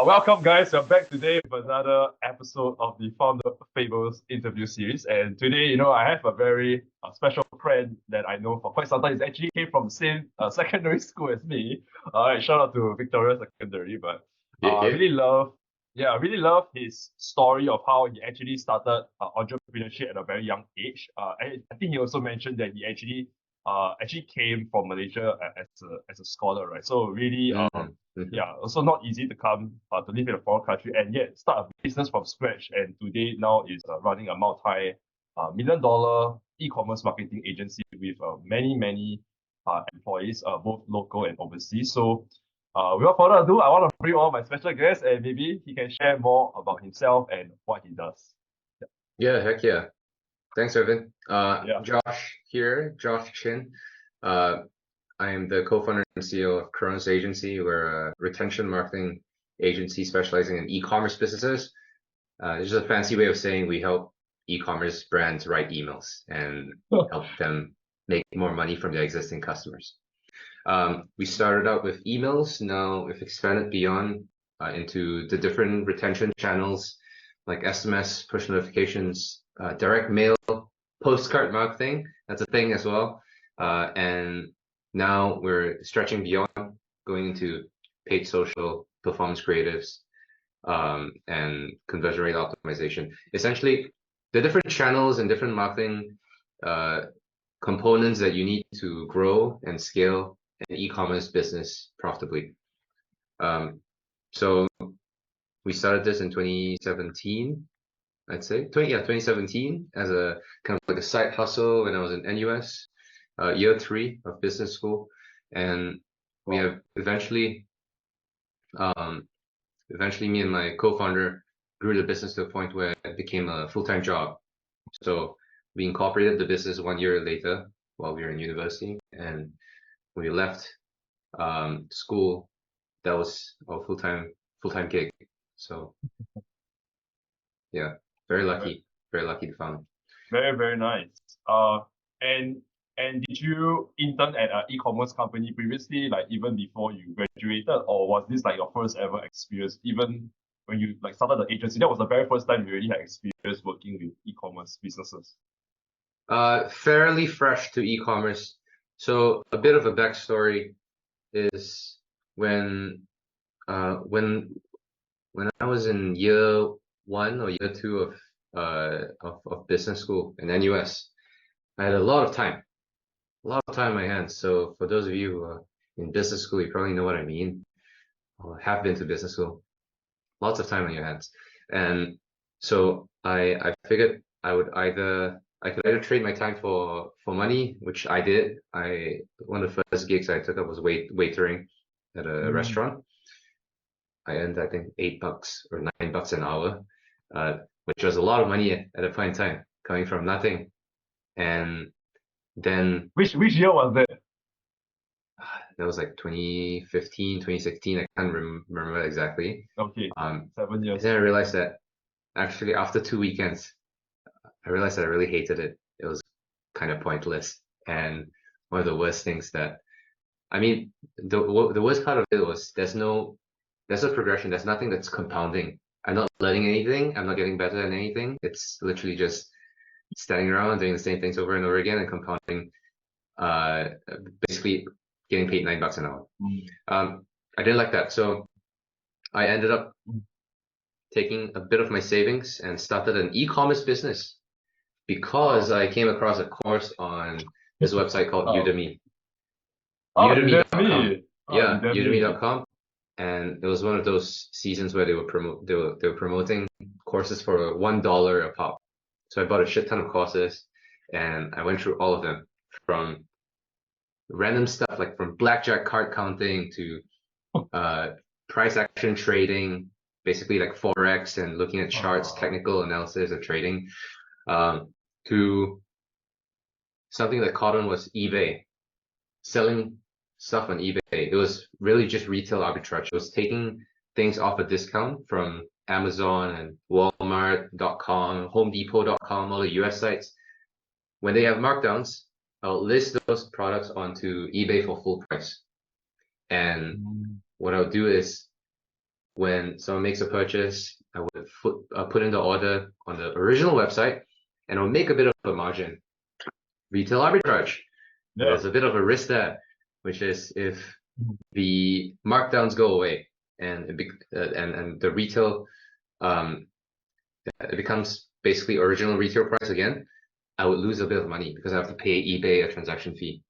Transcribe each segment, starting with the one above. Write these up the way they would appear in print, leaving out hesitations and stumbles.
Welcome, guys. We're back today with another episode of the Founder Fables interview series. And today, I have a very special friend that I know for quite some time. He actually came from the same secondary school as me. Shout out to Victoria Secondary. But I Yeah. I really love his story of how he actually started entrepreneurship at a very young age. I think he also mentioned that he actually came from Malaysia as a scholar, right? So really, also not easy to come to live in a foreign country and yet start a business from scratch. And today now is running a multi-million dollar e-commerce marketing agency with many employees, both local and overseas. So without further ado, I want to bring on my special guest and maybe he can share more about himself and what he does. Yeah, heck yeah. Thanks, Irvin. Yeah. Josh here, Josh Chin. I am the co-founder and CEO of Kronos Agency. We're a retention marketing agency specializing in e-commerce businesses. It's just a fancy way of saying we help e-commerce brands write emails and help them make more money from their existing customers. We started out with emails. Now we've expanded beyond into the different retention channels like SMS, push notifications, direct mail, postcard marketing. That's a thing as well. And now we're stretching beyond, going into paid social, performance creatives, and conversion rate optimization. Essentially, the different channels and different marketing components that you need to grow and scale an e-commerce business profitably. So we started this in 2017, I'd say. 2017 as a kind of like a side hustle when I was in NUS, year 3 of business school. And we have eventually me and my co-founder grew the business to a point where it became a full-time job. So we incorporated the business 1 year later while we were in university. And when we left school, that was our full-time gig. So yeah, very lucky to found. Very, very nice. And did you intern at an e-commerce company previously, like even before you graduated, or was this like your first ever experience? Even when you like started the agency, that was the very first time you really had experience working with e-commerce businesses. Fairly fresh to e-commerce. So a bit of a backstory is when I was in year 1 or year 2 of business school in NUS, I had a lot of time on my hands. So for those of you who are in business school, you probably know what I mean, or have been to business school. Lots of time on your hands. And so I figured I could either trade my time for money, which I did. One of the first gigs I took up was waitering at a restaurant. I earned, I think, $8 or $9 an hour, which was a lot of money at a point in time, coming from nothing. And then Which year was that? that was like 2015, 2016. I can't remember exactly. Okay, 7 years. And then I realized that actually after 2 weekends, I realized that I really hated it. It was kind of pointless. And one of the worst things the worst part of it was there's no progression. There's nothing that's compounding. I'm not learning anything. I'm not getting better at anything. It's literally just standing around doing the same things over and over again and compounding, basically getting paid $9 an hour. I didn't like that. So I ended up taking a bit of my savings and started an e-commerce business because I came across a course on this website called Udemy. Udemy.com. Yeah, Udemy.com. And it was one of those seasons where they were promoting courses for $1 a pop. So I bought a shit ton of courses and I went through all of them, from random stuff like from blackjack card counting to price action trading, basically like Forex and looking at charts, technical analysis of trading, to something that caught on was eBay, selling stuff on eBay. It was really just retail arbitrage. It was taking things off a discount from Amazon and Walmart.com, HomeDepot.com, all the US sites. When they have markdowns, I'll list those products onto eBay for full price. And what I'll do is when someone makes a purchase, I would put in the order on the original website, and I'll make a bit of a margin. Retail arbitrage. Yeah. There's a bit of a risk there, which is if the markdowns go away and the retail it becomes basically original retail price again, I would lose a bit of money because I have to pay eBay a transaction fee.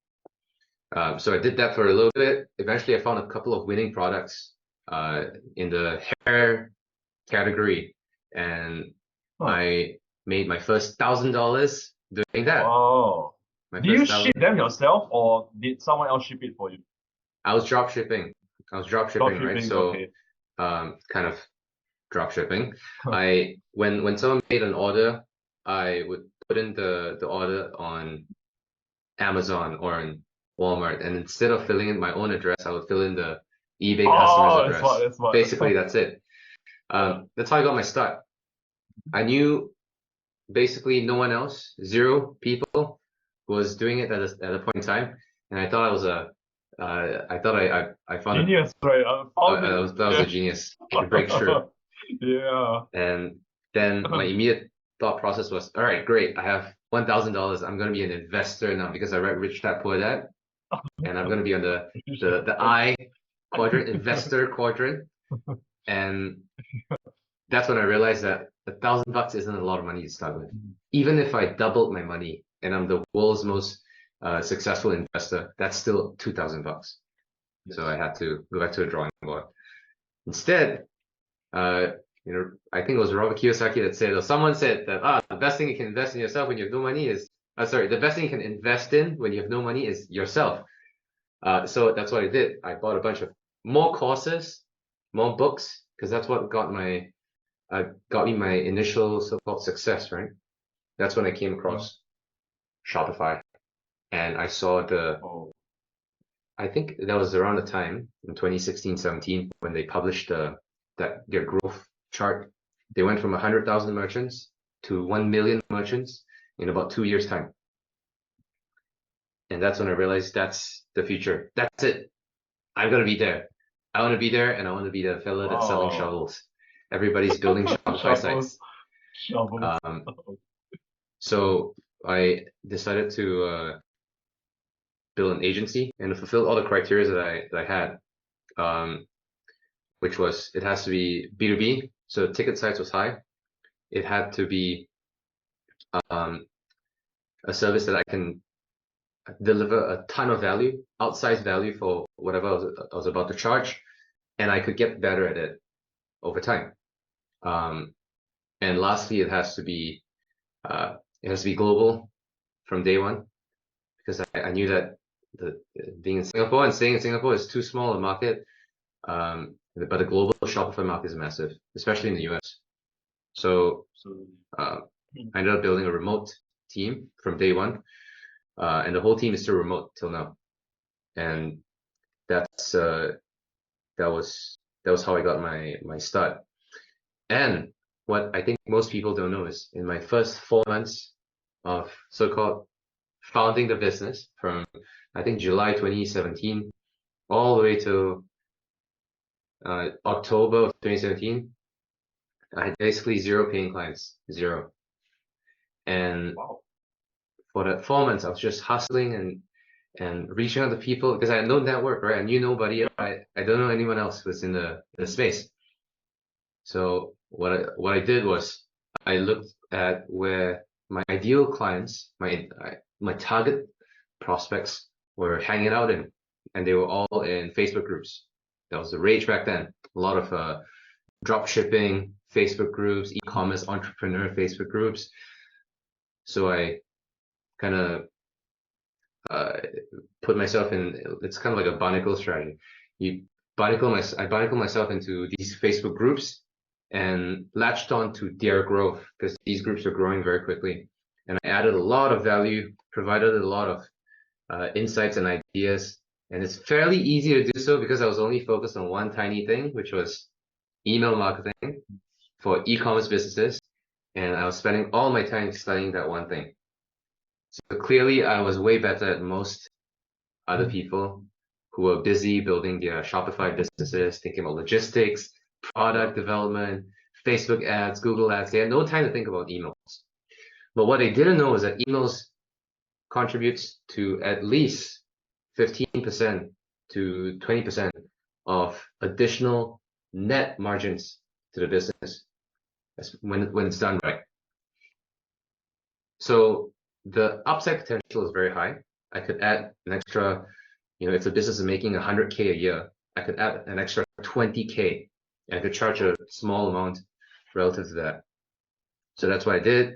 So I did that for a little bit. Eventually, I found a couple of winning products in the hair category, and I made my first $1,000 doing that. Wow. Did you ship them yourself, or did someone else ship it for you? I was drop shipping. Right? So okay. kind of drop shipping. When someone made an order, I would put in the order on Amazon or on Walmart, and instead of filling in my own address, I would fill in the eBay customer's address. That's smart. Basically, that's it. That's how I got my start. I knew basically no one else, 0 people was doing it at a point in time, and I thought I was I found genius, right? that was a genius, a breakthrough. Yeah. And then my immediate thought process was, all right, great, I have $1,000. I'm gonna be an investor now because I read Rich Dad Poor Dad, and I'm gonna be on the I quadrant, investor quadrant, and that's when I realized that $1,000 isn't a lot of money to start with. Even if I doubled my money and I'm the world's most successful investor, that's still $2,000. Yes. So I had to go back to the drawing board. Instead, I think it was Robert Kiyosaki that said, or someone said that the best thing you can invest in yourself when you have no money is the best thing you can invest in when you have no money is yourself. So that's what I did. I bought a bunch of more courses, more books, because that's what got me my initial so-called success, right? That's when I came across Shopify, and I saw I think that was around the time in 2016-17 when they published their growth chart. They went from 100,000 merchants to 1 million merchants in about 2 years' time. And that's when I realized that's the future. That's it. I'm gonna be there. I want to be there, and I want to be the fellow that's selling shovels. Everybody's building Shopify sites. So I decided to build an agency and fulfill all the criteria that I had, which was it has to be B2B, so the ticket size was high. It had to be a service that I can deliver a ton of value, outsized value for whatever I was about to charge, and I could get better at it over time. And lastly, it has to be global from day one, because I knew that being in Singapore and staying in Singapore is too small a market, but the global Shopify market is massive, especially in the US. So I ended up building a remote team from day one, and the whole team is still remote till now. And that was how I got my start. And what I think most people don't know is in my first 4 months of so-called founding the business, from I think July 2017 all the way to October of 2017, I had basically 0 paying clients, 0. And for that 4 months, I was just hustling and reaching out to people because I had no network, right? I knew nobody. I don't know anyone else who was in the space. So what I did was I looked at where my ideal clients, my target prospects were hanging out in, and they were all in Facebook groups. That was the rage back then. A lot of drop shipping Facebook groups, e-commerce entrepreneur Facebook groups. So I kind of put myself in. It's kind of like a barnacle strategy. I barnacle myself into these Facebook groups and latched on to their growth because these groups are growing very quickly. And I added a lot of value, provided a lot of insights and ideas. And it's fairly easy to do so because I was only focused on one tiny thing, which was email marketing for e-commerce businesses. And I was spending all my time studying that one thing. So clearly I was way better at most other people who were busy building their Shopify businesses, thinking about logistics, product development, Facebook ads, Google ads. They had no time to think about emails. But what they didn't know is that emails contributes to at least 15% to 20% of additional net margins to the business when it's done right. So the upside potential is very high. I could add an extra, if the business is making 100K a year, I could add an extra 20K, and I could charge a small amount relative to that. So that's what I did.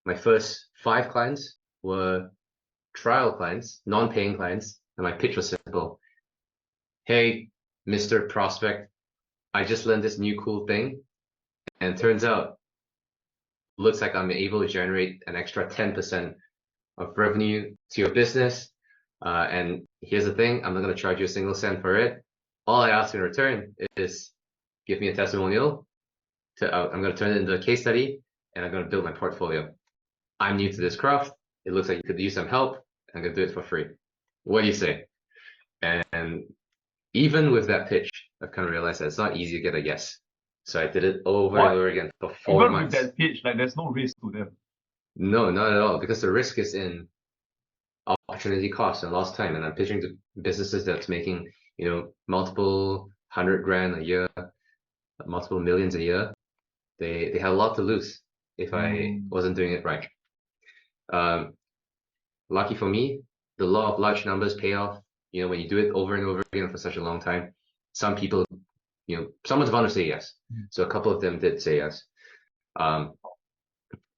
My first 5 clients were trial clients, non-paying clients, and my pitch was simple. Hey, Mr. Prospect, I just learned this new cool thing, and it turns out, looks like I'm able to generate an extra 10% of revenue to your business. And here's the thing, I'm not going to charge you a single cent for it. All I ask in return is give me a testimonial. I'm going to turn it into a case study, and I'm going to build my portfolio. I'm new to this craft. It looks like you could use some help. I'm going to do it for free. What do you say? And even with that pitch, I've kind of realized that it's not easy to get a yes. So I did it over and over again for 4 months. Even with that pitch, like there's no risk to them. No, not at all, because the risk is in opportunity cost and lost time. And I'm pitching to businesses that's making, multiple 100 grand a year, multiple millions a year. They had a lot to lose if I wasn't doing it right. Lucky for me, the law of large numbers pay off. When you do it over and over again for such a long time, some people, someone's bound to say yes. So a couple of them did say yes. And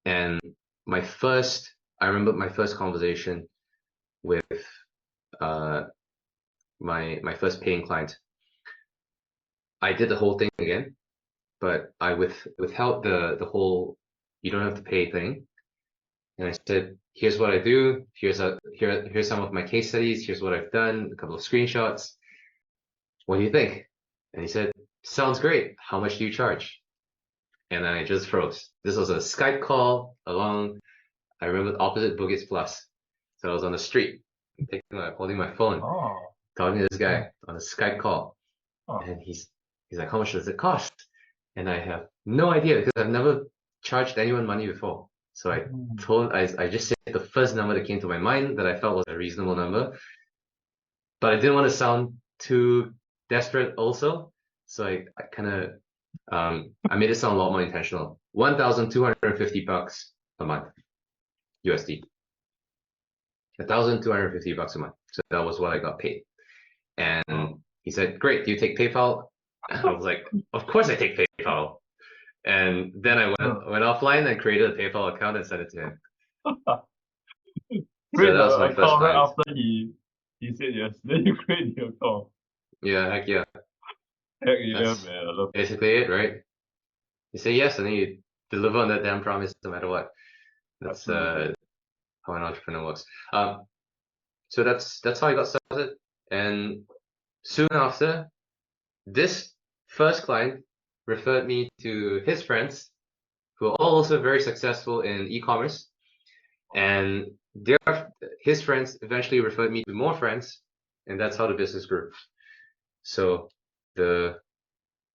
I remember my first conversation with my first paying client. I did the whole thing again, but I withheld the whole you don't have to pay thing. And I said, here's what I do. Here's some of my case studies. Here's what I've done. A couple of screenshots. What do you think? And he said, sounds great. How much do you charge? And I just froze. This was a Skype call I remember opposite Bugis Plus. So I was on the street, holding my phone, talking to this guy on a Skype call. And he's like, how much does it cost? And I have no idea because I've never charged anyone money before. So I just said the first number that came to my mind that I felt was a reasonable number, but I didn't want to sound too desperate also. So I kind of, I made it sound a lot more intentional. $1,250 a month, USD. $1,250 a month. So that was what I got paid. And he said, great, do you take PayPal? I was like, of course I take PayPal. And then I went offline and created a PayPal account and sent it to him. Create the account right after he said yes. Then you create the account. Yeah, heck yeah. Heck yeah, man. I love basically it, right? You say yes and then you deliver on that damn promise no matter what. That's how an entrepreneur works. So that's how I got started. And soon after, this first client referred me to his friends who are also very successful in e-commerce, and his friends eventually referred me to more friends, and that's how the business grew. So the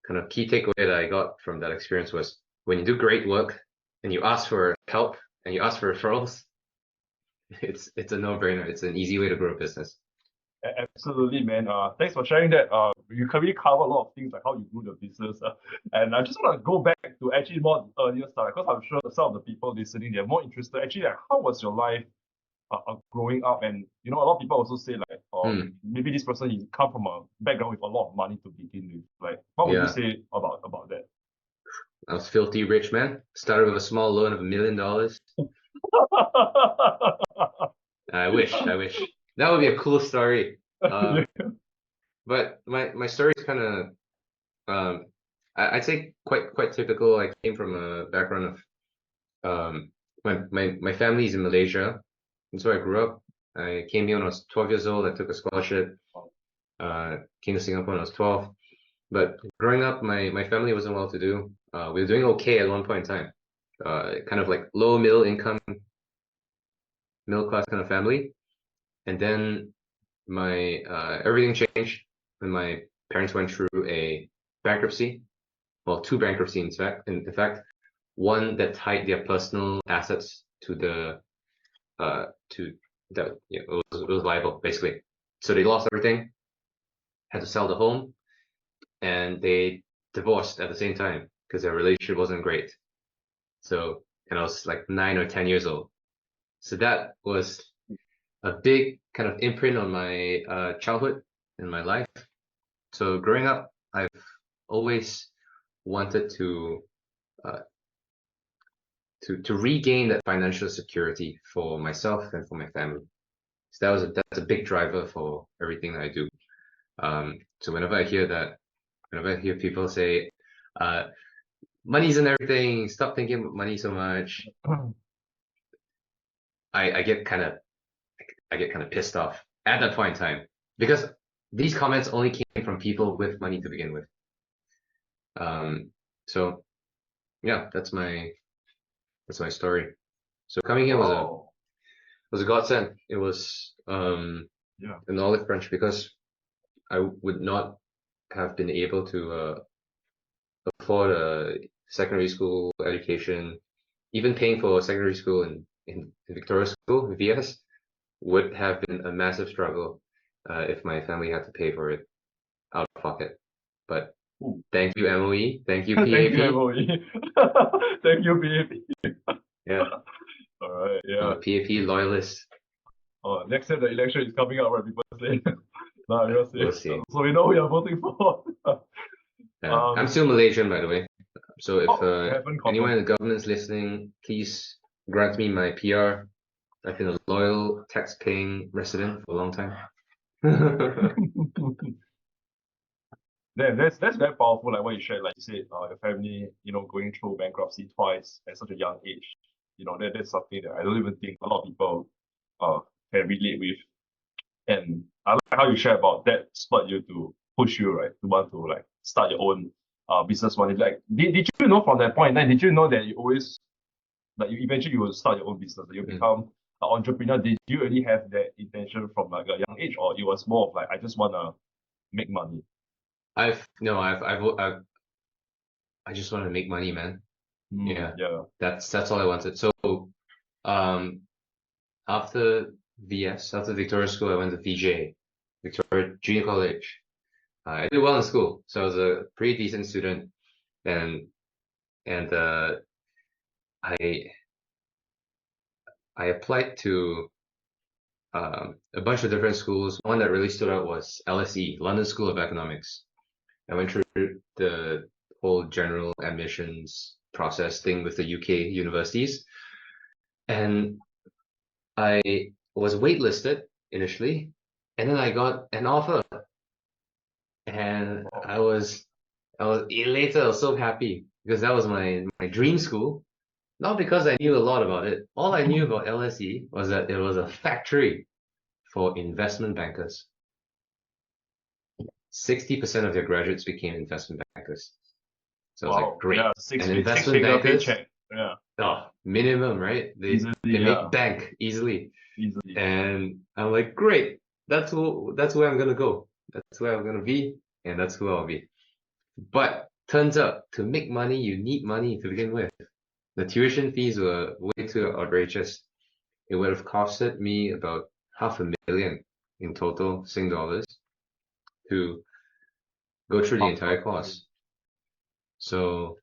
kind of key takeaway that I got from that experience was when you do great work and you ask for help and you ask for referrals, it's a no-brainer. It's an easy way to grow a business. Absolutely, man. Thanks for sharing that. You really cover a lot of things like how you grew the business. And I just want to go back to actually more earlier stuff, because I'm sure some of the people listening, they're more interested. Actually, like, how was your life growing up? And a lot of people also say like, maybe this person he come from a background with a lot of money to begin with. Like, what would you say about that? I was filthy rich, man. Started with a small loan of $1 million. I wish. That would be a cool story. But my story is kind of, I'd say quite typical. I came from a background of, my family is in Malaysia, and so I grew up. I came here when I was 12 years old. I took a scholarship. Came to Singapore when I was 12. But growing up, my family wasn't well to do. We were doing okay at one point in time. Kind of like low middle income, middle class kind of family. And then everything changed when my parents went through a bankruptcy. well, two bankruptcies in fact, one that tied their personal assets to the it was liable basically. So they lost everything, had to sell the home, and they divorced at the same time because their relationship wasn't great. So, and I was like 9 or 10 years old. So that was a big kind of imprint on my childhood and my life. So growing up, I've always wanted uh, to regain that financial security for myself and for my family. So that's a big driver for everything that I do. So whenever I hear people say, money isn't everything, stop thinking about money so much, I get kind of pissed off at that point in time because these comments only came from people with money to begin with. So yeah, that's my story. So coming here was a godsend. It was an olive branch because I would not have been able to afford a secondary school education. Even paying for secondary school in Victoria School, VS, would have been a massive struggle if my family had to pay for it out of pocket. But thank you, MOE. Thank you, PAP. Thank you, MOE. Thank you, PAP. Yeah. All right. Yeah. I'm a PAP loyalist. Oh, next time the election is coming up, right? People say, nah, you're saying. We'll see. So we know who you're voting for. I'm still Malaysian, by the way. So if anyone in the government's listening, please grant me my PR. I've been a loyal tax-paying resident for a long time. Then that's very powerful, like what you shared, like you said, your family, going through bankruptcy twice at such a young age. That's something that I don't even think a lot of people can relate with. And I like how you share about that spurred you to push you, right, to want to like start your own business one. Like, did you know from that point in time, did you know that you always like you eventually you will start your own business, that you become an entrepreneur? Did you already have that intention from like a young age, or it was more of like I just wanna make money? I just want to make money, man. Yeah. That's all I wanted. So after Victoria School, I went to VJ, Victoria Junior College. I did well in school, so I was a pretty decent student, and I applied to a bunch of different schools. One that really stood out was LSE, London School of Economics. I went through the whole general admissions process thing with the UK universities, and I was waitlisted initially, and then I got an offer, and I was elated. I was so happy because that was my dream school. Not because I knew a lot about it. All I knew about LSE was that it was a factory for investment bankers. 60% of their graduates became investment bankers. So I was like, great. Yeah, and investment bankers, yeah. Oh, minimum, right? They make bank easily. And I'm like, great. That's where I'm gonna go. That's where I'm gonna be, and that's who I'll be. But turns out to make money, you need money to begin with. The tuition fees were way too outrageous. It would have costed me about $500,000 in total Sing dollars to go through the entire course. So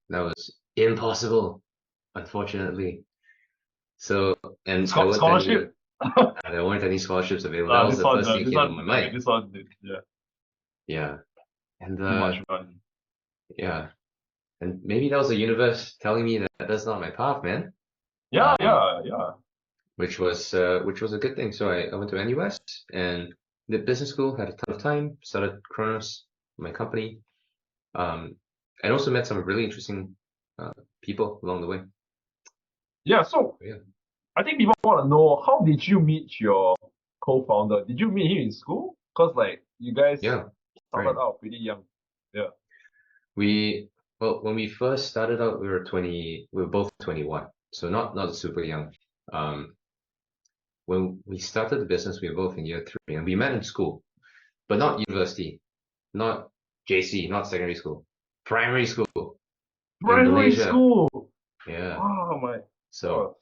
that was impossible, unfortunately. So, and scholarship. There weren't any scholarships available. That was the first thing came to my mind. This one, yeah. And too much money. Yeah. And maybe that was the universe telling me that that's not my path, man. Yeah. Which was a good thing. So I went to NUS and did business school, had a ton of time, started Kronos, my company, and also met some really interesting people along the way. Yeah, so I think people want to know, how did you meet your co-founder? Did you meet him in school? Because like you guys started out pretty young. Yeah. When we first started out, we were both 21, so not super young. When we started the business, we were both in year 3, and we met in school, but not university, not JC, not secondary school. primary school in Primary Malaysia. school. Yeah. Oh my So god.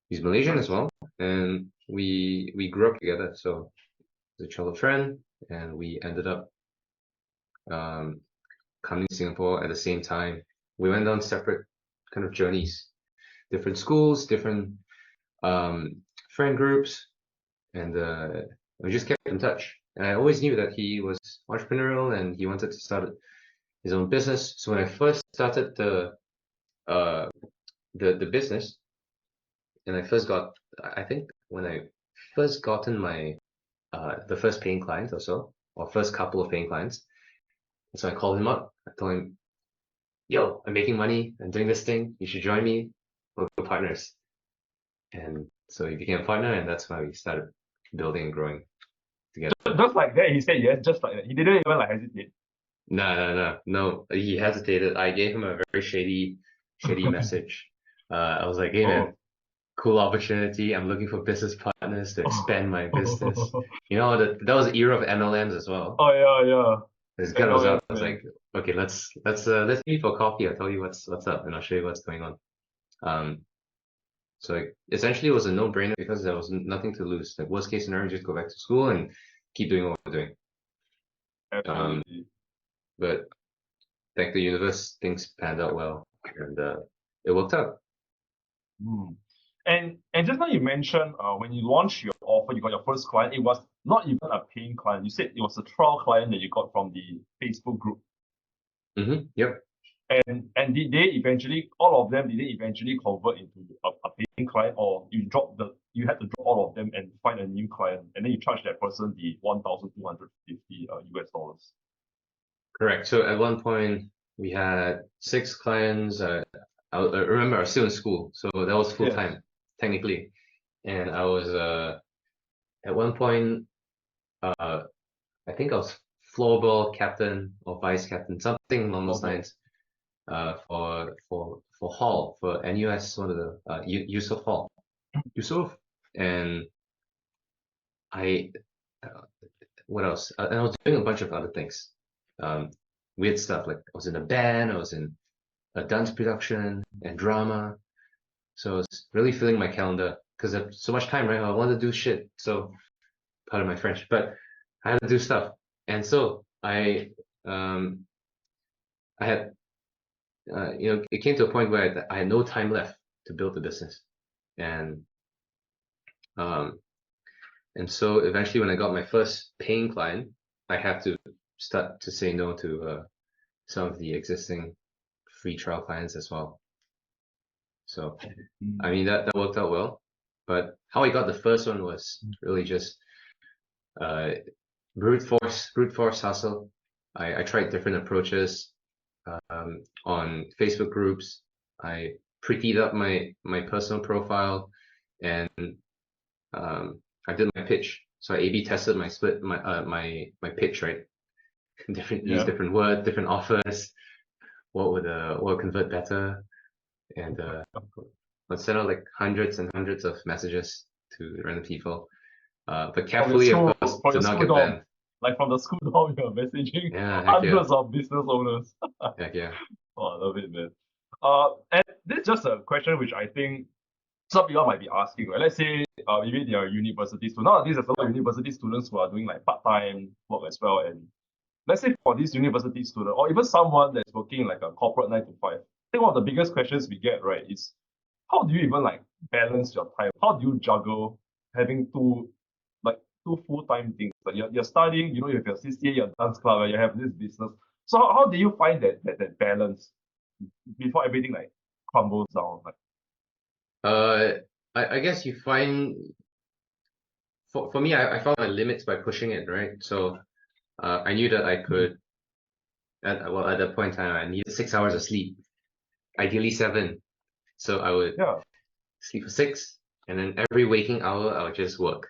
he's Malaysian as well, and we grew up together. So he's a childhood friend, and we ended up coming to Singapore at the same time. We went on separate kind of journeys, different schools, different friend groups, and we just kept in touch. And I always knew that he was entrepreneurial and he wanted to start his own business. So when I first started the business, and I think when I first gotten my the first paying client or so, or first couple of paying clients, so I called him up. I told him, "Yo, I'm making money. I'm doing this thing. You should join me. We're partners." And so he became a partner, and that's why we started building and growing together. Just like that, he said yes, just like that. He didn't even like hesitate. No. He hesitated. I gave him a very shady message. I was like, "Hey man, cool opportunity. I'm looking for business partners to expand my business." You know, that was the era of MLMs as well. Oh yeah. This gun was MLM, out. I was man. like, okay, let's meet for coffee. I'll tell you what's up, and I'll show you what's going on. So essentially, it was a no-brainer because there was nothing to lose. Like worst case scenario, just go back to school and keep doing what we're doing. Absolutely. But thank the universe, things panned out well, and it worked out. Hmm. And just now you mentioned when you launched your offer, you got your first client. It was not even a paying client. You said it was a trial client that you got from the Facebook group. Yep. And did they eventually, all of them, did they eventually convert into a paying client, or you had to drop all of them and find a new client, and then you charge that person the 1,250 US dollars? Correct. So at one point we had 6 clients. I remember I was still in school, so that was full time technically. And I was at one point I think I was floorball captain or vice captain, something along those lines. For Hall, for NUS, one of the Yusuf Hall, Yusuf, and I what else? And I was doing a bunch of other things, weird stuff, like I was in a band, I was in a dance production and drama. So I was really filling my calendar because I have so much time, right? I want to do shit. So part of my French, but I had to do stuff, and so I had it came to a point where I had no time left to build the business, and so eventually when I got my first paying client, I had to start to say no to some of the existing free trial clients as well. So I mean that worked out well, but how I got the first one was really just brute force hustle. I tried different approaches on Facebook groups. I prettied up my personal profile, and I did my pitch. So I A/B tested my pitch, right? Use different words, different offers. What would convert better? And let's send out like hundreds and hundreds of messages to random people. But carefully, of course, to not get banned. Like from the school down, you're messaging Yeah, hundreds of business owners. heck yeah. Oh, I love it, man. And this is just a question which I think some people might be asking, right? Let's say maybe they are university students. Nowadays, there's a lot of university students who are doing like part-time work as well. And let's say for this university student, or even someone that's working like a corporate 9 to 5, I think one of the biggest questions we get, right, is how do you even like balance your time? How do you juggle having two full-time things? Like you're studying, you have your CCA, your dance club, and you have this business. So how do you find that balance before everything like crumbles down? Like, I guess you find for me, I found my limits by pushing it, right? So I knew that I could at that point in time I needed 6 hours of sleep, ideally 7. So I would sleep for 6, and then every waking hour I would just work.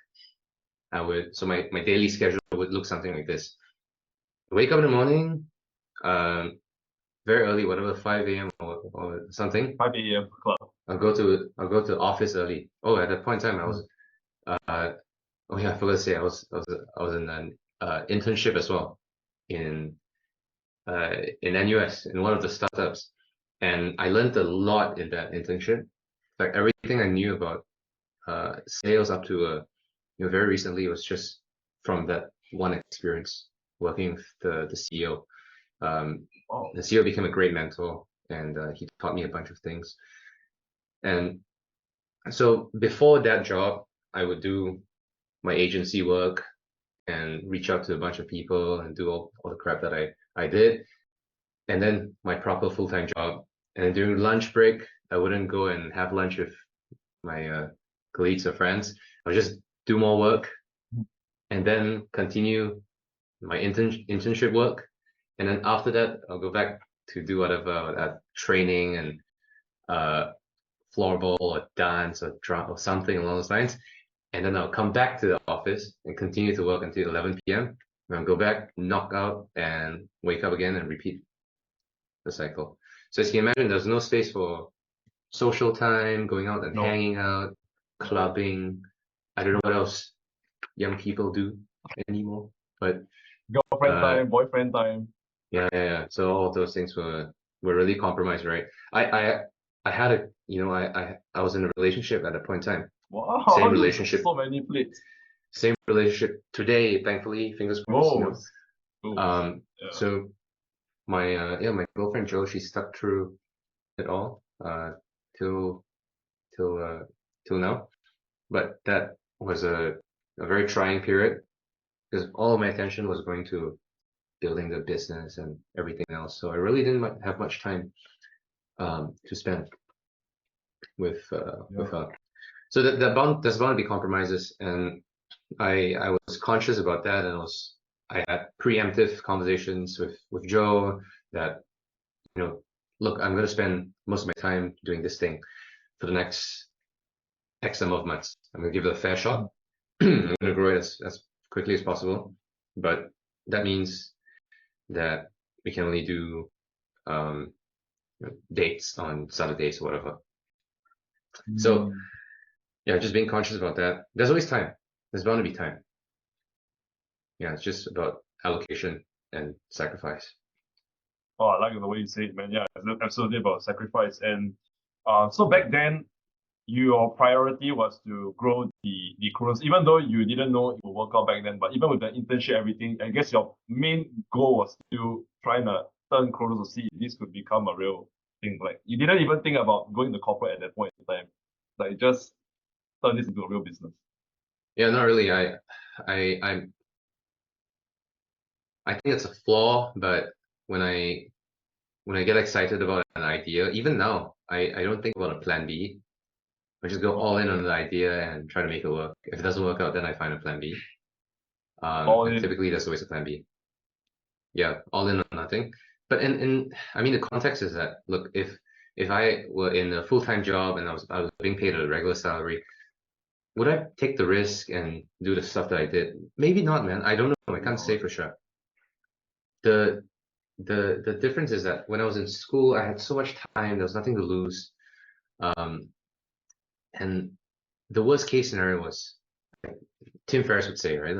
So my daily schedule would look something like this. I wake up in the morning, very early, whatever, 5 a.m. or something. 5 a.m. club. I'll go to office early. Oh, at that point in time I was oh yeah, I forgot to say I was in an internship as well in in NUS in one of the startups, and I learned a lot in that internship. Like everything I knew about sales up to very recently was just from that one experience working with the CEO. The CEO became a great mentor, and he taught me a bunch of things. And so before that job, I would do my agency work and reach out to a bunch of people and do all the crap that I did. And then my proper full-time job. And then during lunch break, I wouldn't go and have lunch with my colleagues or friends. I would just do more work and then continue my internship work. And then after that, I'll go back to do whatever training and floorball or dance or drum or something along those lines. And then I'll come back to the office and continue to work until 11 p.m. And I'll go back, knock out, and wake up again and repeat the cycle. So as you can imagine, there's no space for social time, going out and hanging out, clubbing. I don't know what else young people do anymore, but girlfriend time, boyfriend time. Yeah. So all of those things were really compromised, right? I had I was in a relationship at that point in time. Wow, Same relationship. So many plates. Same relationship today, thankfully, fingers crossed. So my girlfriend Jo, she stuck through it all till now. But that was a very trying period because all of my attention was going to building the business and everything else. So I really didn't have much time to spend with her. So there's bound to be compromises, and I was conscious about that, and I had preemptive conversations with Joe that, look, I'm going to spend most of my time doing this thing for the next X number of months. I'm going to give it a fair shot. I'm going to grow it as quickly as possible, but that means that we can only do dates on Saturdays or whatever. So yeah, just being conscious about that. There's always time. There's bound to be time. Yeah, it's just about allocation and sacrifice. Oh, I like the way you say it, man. Yeah, it's absolutely about sacrifice. And so back then, your priority was to grow the Kronos, even though you didn't know it would work out back then. But even with the internship, everything, I guess your main goal was still trying to turn Kronos to see if this could become a real thing. Like you didn't even think about going to corporate at that point in time. Like just turn this into a real business. Yeah, not really. I think it's a flaw, but when I get excited about an idea, even now, I don't think about a plan B. I just go all in on the idea and try to make it work. If it doesn't work out, then I find a plan B. And typically that's always a plan B. Yeah, all in or nothing. But I mean the context is that, look, if I were in a full-time job and I was being paid a regular salary, would I take the risk and do the stuff that I did? Maybe not, man. I don't know. I can't say for sure. The difference is that when I was in school, I had so much time. There was nothing to lose. And the worst case scenario was, Tim Ferriss would say, right?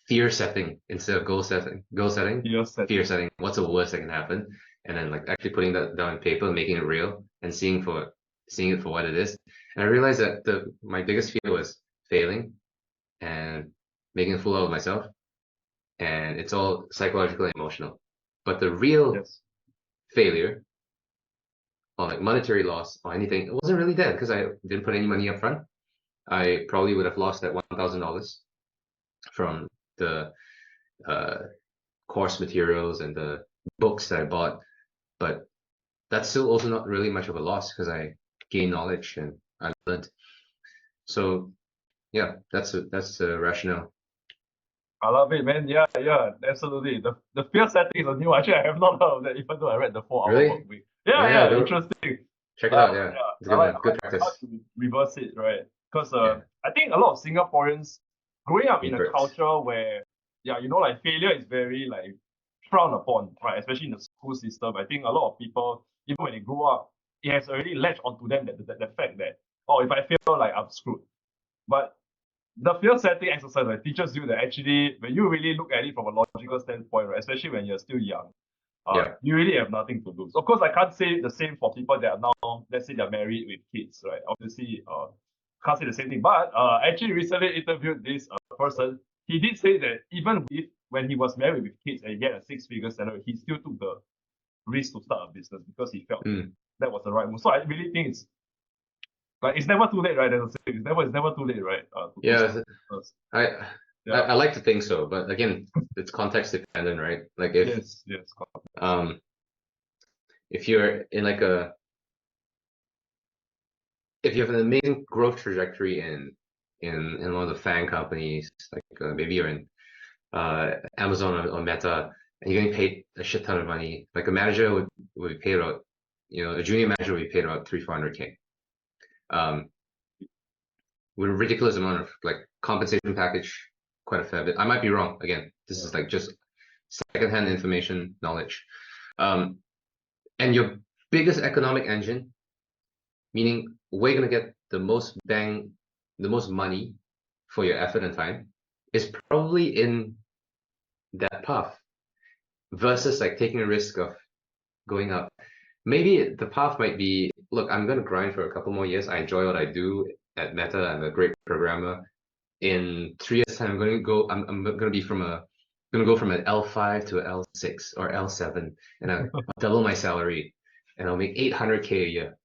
Fear setting instead of goal setting. Fear setting. What's the worst that can happen? And then like actually putting that down on paper, making it real, and seeing it for what it is. And I realized that my biggest fear was failing and making a fool out of myself. And it's all psychological and emotional. But the real failure, or like monetary loss or anything, it wasn't really that because I didn't put any money up front. I probably would have lost that $1,000 from the course materials and the books that I bought, but that's still also not really much of a loss because I gained knowledge and I learned. So yeah, that's the rationale. I love it, man. Yeah, absolutely. The fear setting is a new. Actually, I have not heard of that, even though I read the 4-hour work week. Yeah, interesting. Check it out. Yeah, it's good practice. How to reverse it, right? Because I think a lot of Singaporeans growing up in a culture where, like failure is very like frowned upon, right? Especially in the school system. I think a lot of people, even when they grow up, it has already latched onto them that the fact that, if I fail, like I'm screwed. But the fear setting exercise teaches you that actually when you really look at it from a logical standpoint, right, especially when you're still young, Yeah. you really have nothing to lose. Of course, I can't say the same for people that are now, let's say they're married with kids, right? Obviously, can't say the same thing. But I actually recently interviewed this person. He did say that even when he was married with kids and he had a six-figure salary, he still took the risk to start a business because he felt that was the right move. So I really think it's never too late, right? There's a saying, it's never too late, right? Yeah, Yeah. I like to think so, but again, it's context dependent, right? Like if Yes. if you're in like if you have an amazing growth trajectory in one of the FAANG companies, like maybe you're in Amazon or Meta, and you're getting paid a shit ton of money, like a manager would be paid about, a junior manager would be paid about 300-400K. With a ridiculous amount of like compensation package, quite a fair bit. I might be wrong. Again, this is like just secondhand information, knowledge. And your biggest economic engine, meaning where you're gonna get the most bang, the most money for your effort and time, is probably in that path versus like taking a risk of going up. Maybe the path might be, look, I'm gonna grind for a couple more years. I enjoy what I do at Meta. I'm a great programmer. In 3 years' time, I'm gonna go from an L5 to an L6 or L7, and I'll double my salary, and I'll make 800K a year.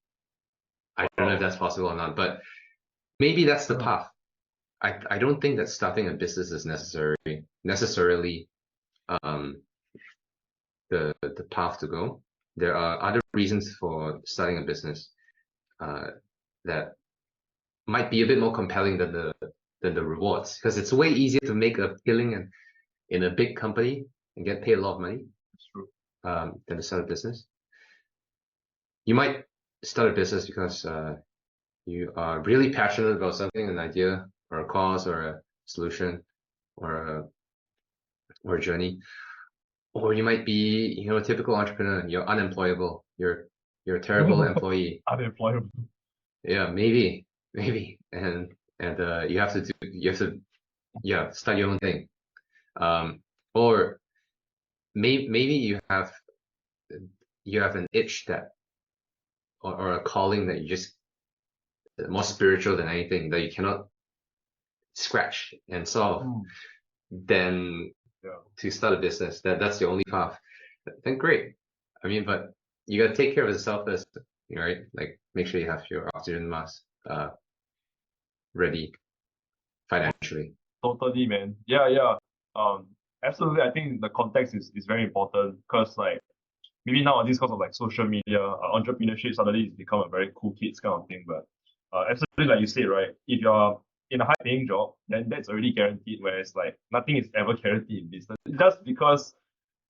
I don't know if that's possible or not, but maybe that's the path. I don't think that starting a business is necessarily the path to go. There are other reasons for starting a business that might be a bit more compelling than the rewards, because it's way easier to make a killing in a big company and get paid a lot of money. That's true. Than to start a business. You might start a business because you are really passionate about something, an idea or a cause or a solution or a journey. Or you might be, a typical entrepreneur. You're unemployable. You're a terrible employee. Unemployable. Yeah, maybe, and you have to start your own thing. Or maybe you have an itch or a calling that you just more spiritual than anything that you cannot scratch and solve. Then to start a business, that's the only path. Then great. I mean, but you gotta take care of yourself first, right? Like make sure you have your oxygen mask ready financially. Totally, man. Yeah. Absolutely. I think the context is very important because like maybe nowadays because of like social media, entrepreneurship suddenly has become a very cool kids kind of thing. But absolutely, like you said, right? If you're in a high-paying job, then that's already guaranteed. Whereas like nothing is ever guaranteed in business. Just because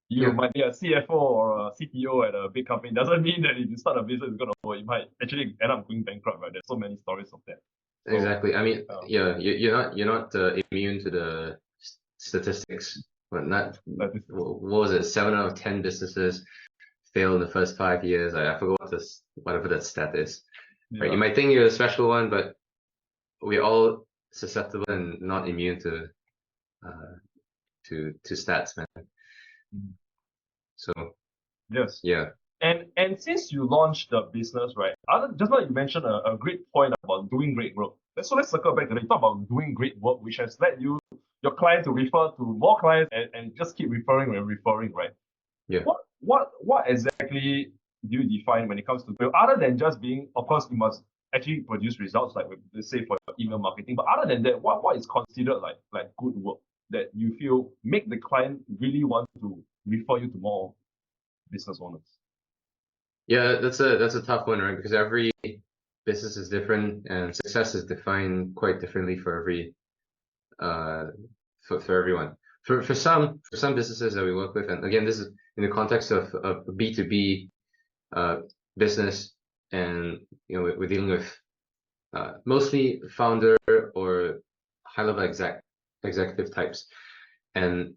you might be a CFO or a CTO at a big company doesn't mean that if you start a business, it's gonna work. You might actually end up going bankrupt, right? There's so many stories of that. So, exactly. I mean, you're not immune to the statistics. But what was it? 7 out of 10 businesses fail in the first 5 years. I forgot whatever that stat is. Right? You might think you're a special one, but we're all susceptible and not immune to stats, man. So yes. Yeah. And since you launched the business, right? Just like you mentioned a great point about doing great work. So let's circle back to it. Talk about doing great work, which has led your client to refer to more clients and just keep referring and referring, right? Yeah. What exactly do you define when it comes to other than just being, of course, you must actually produce results like let's say for email marketing, but other than that, what is considered like good work that you feel make the client really want to refer you to more business owners? Yeah, that's a tough one, right? Because every business is different and success is defined quite differently for everyone. For some businesses that we work with, and again, this is in the context of B2B business, and we're dealing with mostly founder or high-level executive types, and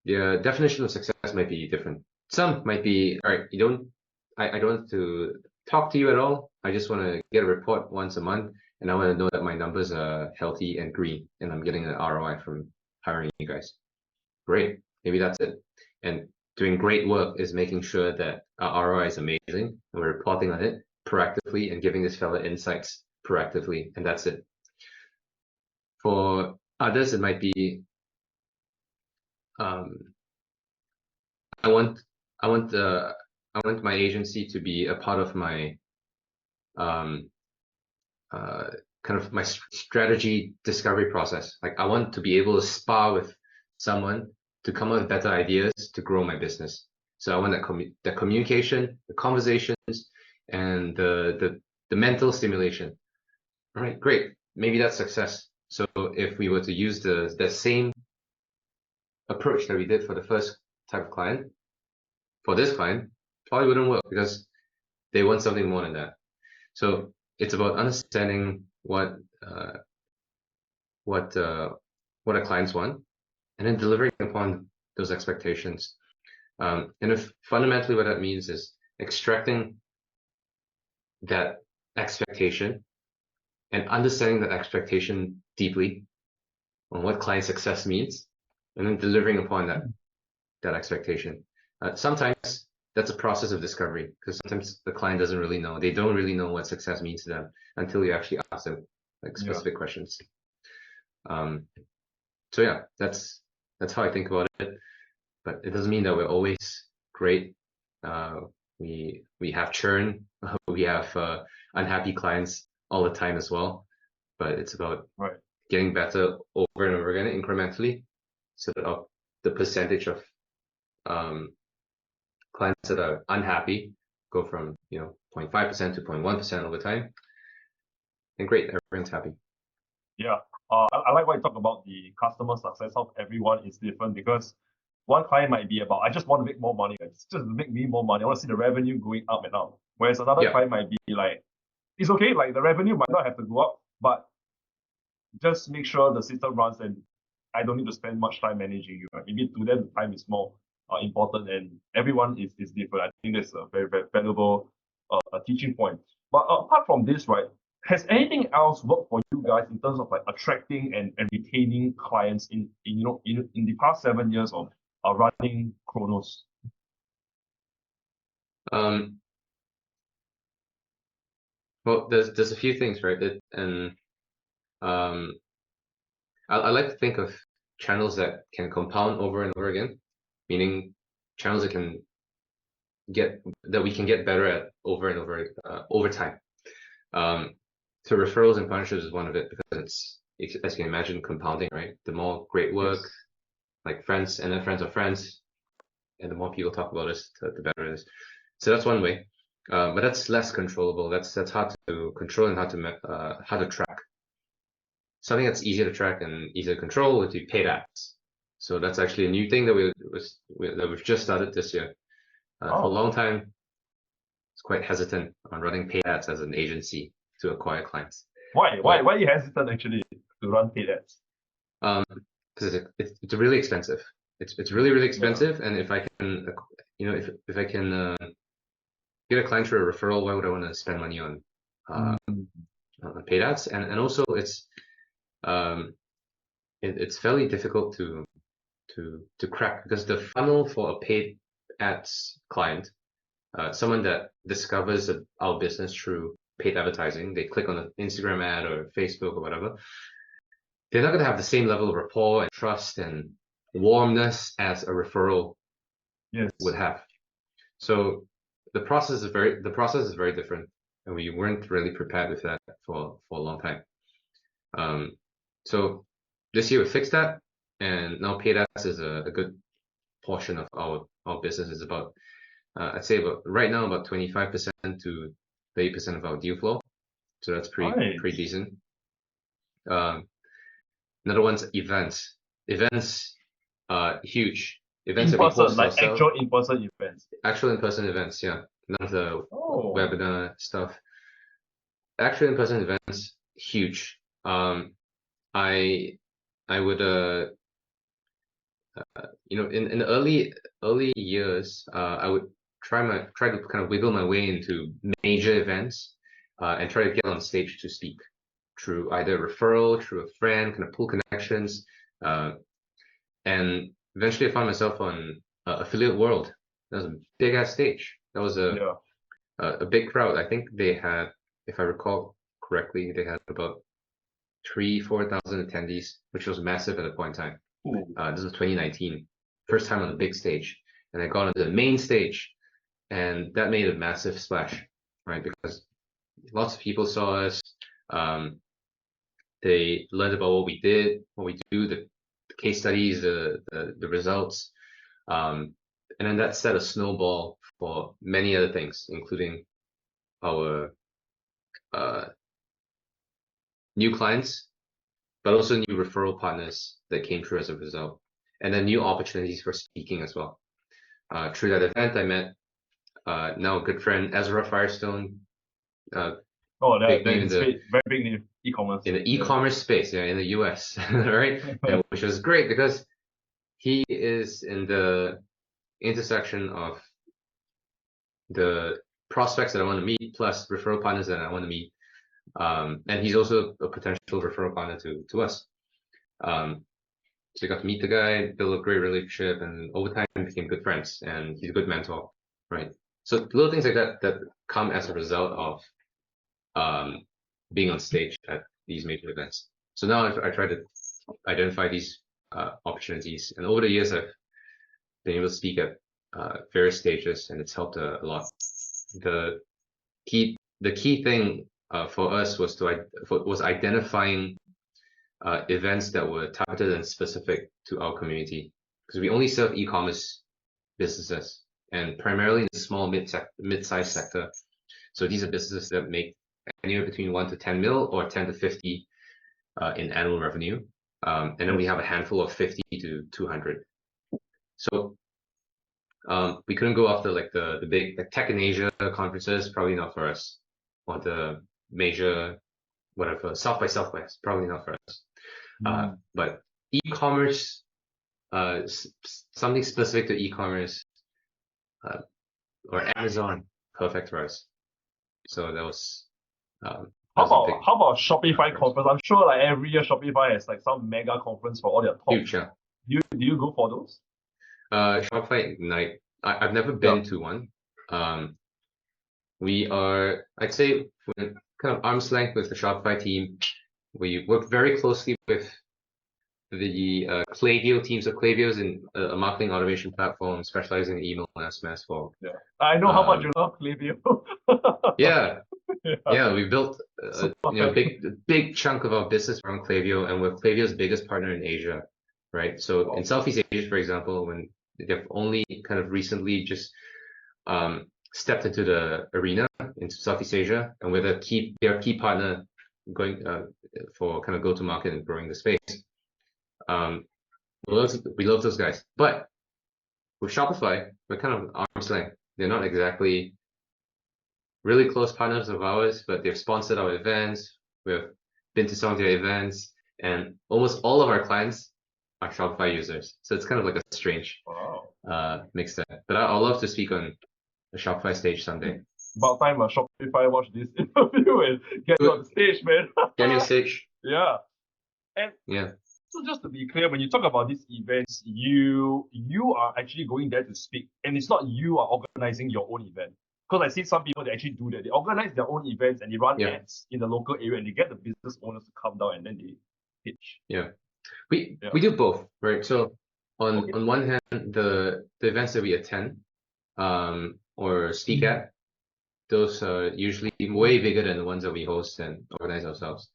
the definition of success might be different. Some might be, all right, I don't want to talk to you at all. I just want to get a report once a month, and I want to know that my numbers are healthy and green, and I'm getting an ROI from hiring you guys. Great, maybe that's it. And doing great work is making sure that our ROI is amazing and we're reporting on it proactively and giving this fella insights proactively, and that's it. For others, it might be I want my agency to be a part of my kind of my strategy discovery process. Like I want to be able to spar with someone to come up with better ideas to grow my business. So I want that communication, the conversations, and the mental stimulation. All right, great. Maybe that's success. So if we were to use the same approach that we did for the first type of client, for this client, probably wouldn't work because they want something more than that. So it's about understanding what our clients want, and then delivering upon those expectations. And if fundamentally what that means is extracting that expectation and understanding that expectation deeply on what client success means, and then delivering upon that expectation. Sometimes that's a process of discovery, because sometimes the client doesn't really know. They don't really know what success means to them until you actually ask them like specific questions. So yeah, that's how I think about it. But it doesn't mean that we're always great. We have churn, we have unhappy clients all the time as well. But it's about getting better over and over again incrementally, so that the percentage of clients that are unhappy go from 0.5% to 0.1% over time. And great, everyone's happy. Yeah. I like what you talk about the customer success of everyone is different, because one client might be about, I just want to make more money. It's just to make me more money. I want to see the revenue going up and up. Whereas another client might be like, it's okay, like the revenue might not have to go up, but just make sure the system runs and I don't need to spend much time managing you. Right? Maybe to them, the time is more important, and everyone is different. I think that's a very, very valuable teaching point. But apart from this, right, has anything else worked for you guys in terms of like attracting and retaining clients in the past 7 years of running Kronos? Well, there's a few things, right? I like to think of channels that can compound over and over again, meaning channels that we can get better at over and over time. So referrals and partnerships is one of it, because it's, as you can imagine, compounding, right? The more great work, like friends, and then friends of friends, and the more people talk about us, the better it is. So that's one way, but that's less controllable. That's hard to control and hard to track. Something that's easier to track and easier to control would be paid ads. So that's actually a new thing that we've just started this year. For a long time, it's quite hesitant on running paid ads as an agency to acquire clients. Why are you hesitant actually to run paid ads? Because it's really expensive. It's really, really expensive, and if I can, if I can get a client through a referral, why would I want to spend money on paid ads? And also it's fairly difficult to crack, because the funnel for a paid ads client, someone that discovers our business through paid advertising, they click on an Instagram ad or Facebook or whatever, they're not going to have the same level of rapport and trust and warmness as a referral would have. So the process is very different, and we weren't really prepared with that for a long time. So this year we fixed that, and now paid ads is a good portion of our business. Is about I'd say right now about 25% to 30% of our deal flow. So that's pretty decent. Another one's events. Events are huge. Events in person, like actual in-person events. Actual in-person events, yeah. None of the webinar stuff. Actual in-person events, huge. I would in the early years, I would try to kind of wiggle my way into major events, and try to get on stage to speak through either referral, through a friend, kind of pull connections, and eventually I found myself on Affiliate World. That was a big ass stage. That was a big crowd. I think they had, if I recall correctly, they had about 3,000-4,000 attendees, which was massive at a point in time. This was 2019, first time on the big stage, and I got on the main stage, and that made a massive splash, right? Because lots of people saw us. They learned about what we did, what we do, the case studies, the results, and then that set a snowball for many other things, including our new clients, but also new referral partners that came through as a result, and then new opportunities for speaking as well. Through that event, I met now a good friend, Ezra Firestone. Big name very big name, e-commerce. In the e-commerce space, in the US, right? And which was great because he is in the intersection of the prospects that I want to meet plus referral partners that I want to meet. And he's also a potential referral partner to us. So I got to meet the guy, build a great relationship, and over time became good friends, and he's a good mentor, right? So little things like that come as a result of being on stage at these major events. So now I try to identify these opportunities, and over the years I've been able to speak at various stages, and it's helped a lot. The key thing for us was identifying events that were targeted and specific to our community, because we only serve e-commerce businesses, and primarily in the small mid-sized sector. So these are businesses that make anywhere between 1 to 10 mil or 10 to 50 in annual revenue, and then we have a handful of 50 to 200. So we couldn't go after like the big Tech in Asia conferences, probably not for us, or the major whatever South by Southwest, probably not for us. But e-commerce, something specific to e-commerce, or Amazon, perfect for us. So that was. How about Shopify conference? I'm sure like every year Shopify has like some mega conference for all their talks. Huge, yeah. Do you go for those? Shopify Ignite. I've never been to one. We are, I'd say, we're kind of arm's length with the Shopify team. We work very closely with the Klaviyo team. So Klaviyo is a marketing automation platform specializing in email and SMS for. Yeah, I know how much you love Klaviyo. Yeah, we built a big chunk of our business around Klaviyo, and we're Klaviyo's biggest partner in Asia, right? So in Southeast Asia, for example, when they've only kind of recently just stepped into the arena into Southeast Asia, and we're their key partner going for kind of go to market and growing the space. We love those guys, but with Shopify, we're kind of arm's length. They're not exactly really close partners of ours, but they've sponsored our events. We've been to some of their events, and almost all of our clients are Shopify users. So it's kind of like a strange mix there. But I'll love to speak on the Shopify stage someday. About time Shopify watch this interview and get you on the stage, man. Get me on stage. Yeah. And so just to be clear, when you talk about these events, you are actually going there to speak, and it's not you are organizing your own event. Because I see some people that actually do that. They organize their own events and they run ads in the local area, and they get the business owners to come down and then they pitch. Yeah. We do both, right? So on one hand, the events that we attend or speak at, those are usually way bigger than the ones that we host and organize ourselves.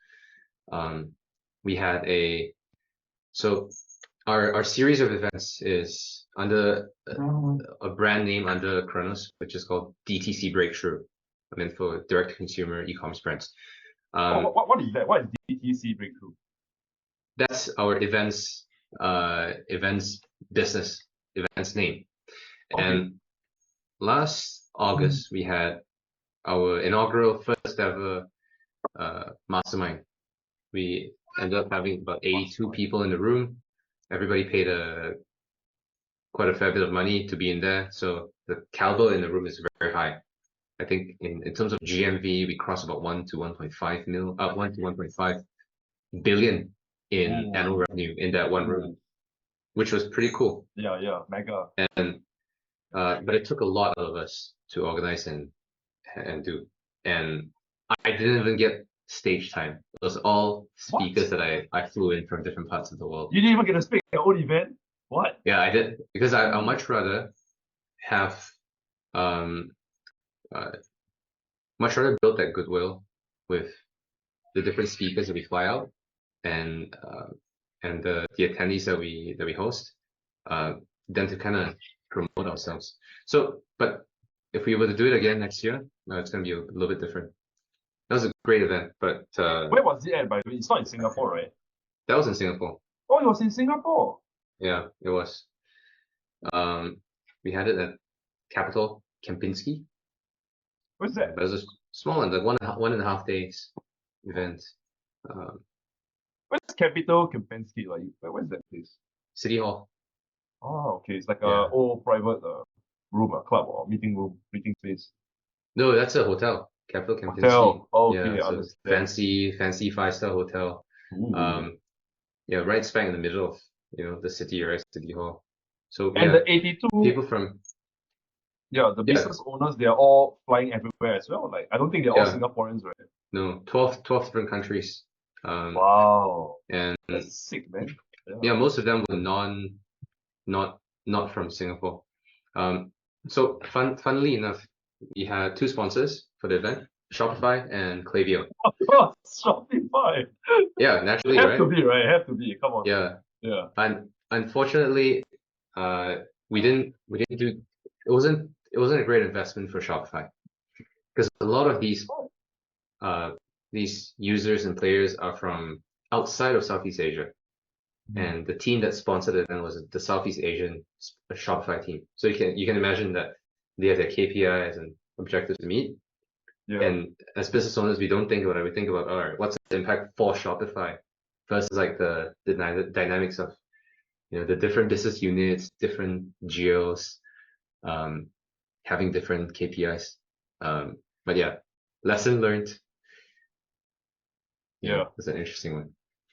We had our series of events is under a brand name under Kronos, which is called DTC Breakthrough. I mean, for direct to consumer e-commerce brands. What is that? What is DTC Breakthrough? That's our events business, events name. Okay. And last August, we had our inaugural first ever mastermind. We ended up having about 82 people in the room. Everybody paid quite a fair bit of money to be in there. So the caliber in the room is very high. I think in terms of GMV, we crossed about 1 to 1.5 billion in annual revenue in that one room, which was pretty cool. Yeah, mega. And but it took a lot of us to organize and do. And I didn't even get stage time. It was all speakers that I flew in from different parts of the world. You didn't even get to speak at your own event? What? Yeah, I did, because I'd much rather have much rather build that goodwill with the different speakers that we fly out and the attendees that we host, than to kind of promote ourselves. So, but if we were to do it again next year, it's going to be a little bit different. That was a great event, but Where was it at, by the way? It's not in Singapore, right? that was in Singapore. Oh, it was in Singapore. Yeah, it was. We had it at Capital Kempinski. Where's that? But it was a small one, like 1.5 days event. Where's Capital Kempinski? Like, where's that place? City Hall. Oh, okay. It's like Yeah. a old private room, a club or meeting room, meeting space. No, that's a hotel. Capital Kempinski. Hotel. Oh, okay, Yeah, I so understand. fancy 5-star hotel. Ooh. Yeah, right smack in the middle of the city, right? City Hall. So And yeah, the 82, people from the business owners, they are all flying everywhere as well. Like, I don't think they're all Yeah. Singaporeans, right? no 12 different countries. Wow. And That's sick, man. yeah, most of them were not from Singapore. So funnily enough, we had two sponsors for the event, Shopify and Klaviyo. Oh, Shopify. Yeah, naturally, Have right? to be, right? Have to be. Come on. Yeah. Yeah. And unfortunately, we didn't do it wasn't a great investment for Shopify, because a lot of these users and players are from outside of Southeast Asia. And the team that sponsored it then was the Southeast Asian Shopify team. So you can imagine that they have their KPIs and objectives to meet. Yeah. And as business owners, we don't think about it. We think about, all right, what's the impact for Shopify versus like the dynamics of the different business units, different geos, having different KPIs. But yeah, lesson learned. Yeah. It's an interesting one.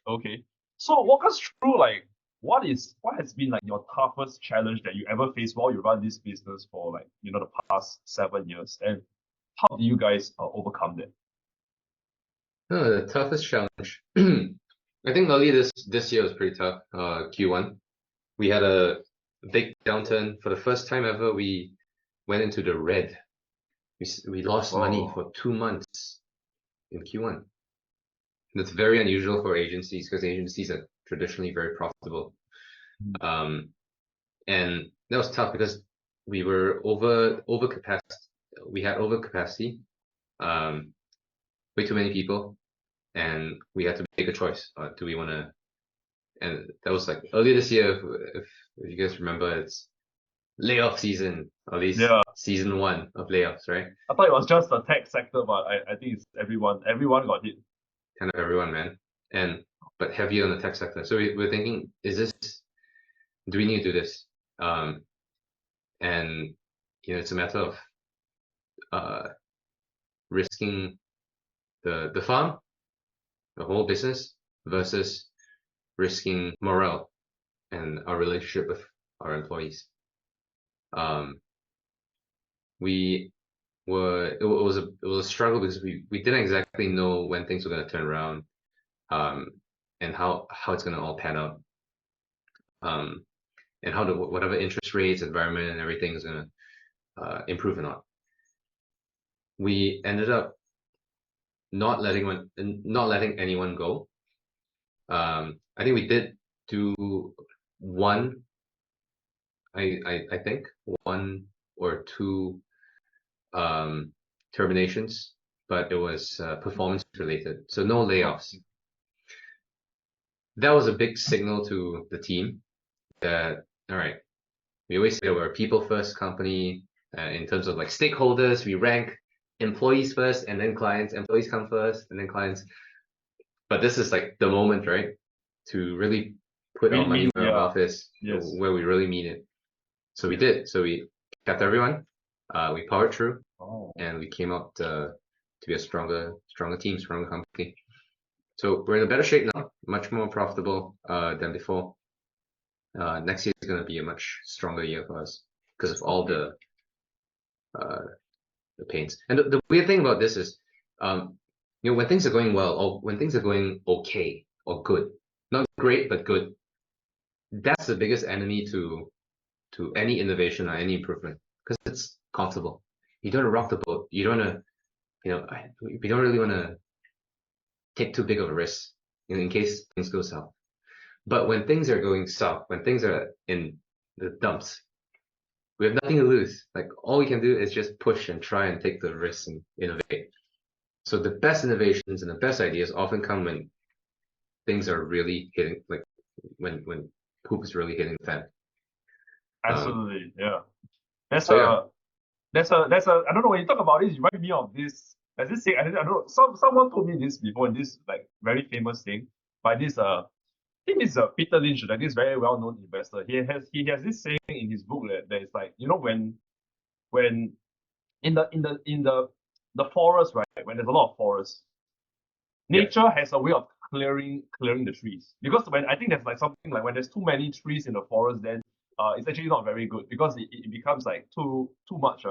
Okay. So walk us through like what has been like your toughest challenge that you ever faced while you run this business for like the past 7 years, and how do you guys overcome that? The toughest challenge. I think early this year was pretty tough. Q1, we had a big downturn. For the first time ever, we went into the red. We lost money for 2 months in Q1. That's very unusual for agencies, because agencies are traditionally very profitable. And that was tough because we were over capacity. We had over capacity, way too many people, and we had to make a choice. Do we want to? And that was like earlier this year. If you guys remember, it's layoff season, or at least season 1 of layoffs, right? I thought it was just the tech sector, but I think it's everyone got hit. Kind of everyone, man. But heavy on the tech sector. So we're thinking, do we need to do this? And it's a matter of risking the farm, the whole business, versus risking morale and our relationship with our employees. It was a struggle, because we didn't exactly know when things were going to turn around, and how it's going to all pan out, and how whatever interest rates, environment, and everything is going to improve or not. We ended up not letting anyone go. I think we did do one. I think 1 or 2 terminations, but it was performance related, so no layoffs. That was a big signal to the team that, all right, we always say that we're a people first company, in terms of like stakeholders. We rank employees first and then clients. Employees come first and then clients. But this is like the moment, right, to really put our money where our mouth is, where we really mean it. So we did. So we kept everyone. We powered through, and we came out to be a stronger team, stronger company. So we're in a better shape now, much more profitable than before. Next year is going to be a much stronger year for us, because of all the pains. And the weird thing about this is, when things are going well, or when things are going okay or good, not great but good, that's the biggest enemy to any innovation or any improvement, because it's comfortable. You don't want to rock the boat. You don't want to, we don't really want to take too big of a risk in case things go south. But when things are going south, when things are in the dumps, we have nothing to lose. Like, all we can do is just push and try and take the risks and innovate. So the best innovations and the best ideas often come when things are really hitting, like when poop is really hitting the fan. Absolutely, yeah. That's So yeah. That's a I don't know, when you talk about this, you remind me of this. As this saying, I don't know. Someone told me this before, and this like very famous thing by this I think it's Peter Lynch, like this very well known investor. He has this saying in his book that it's like, when in the forest, right? When there's a lot of forest, Yeah. nature has a way of clearing the trees. Because when I think there's like something like when there's too many trees in the forest, then it's actually not very good, because it becomes like too much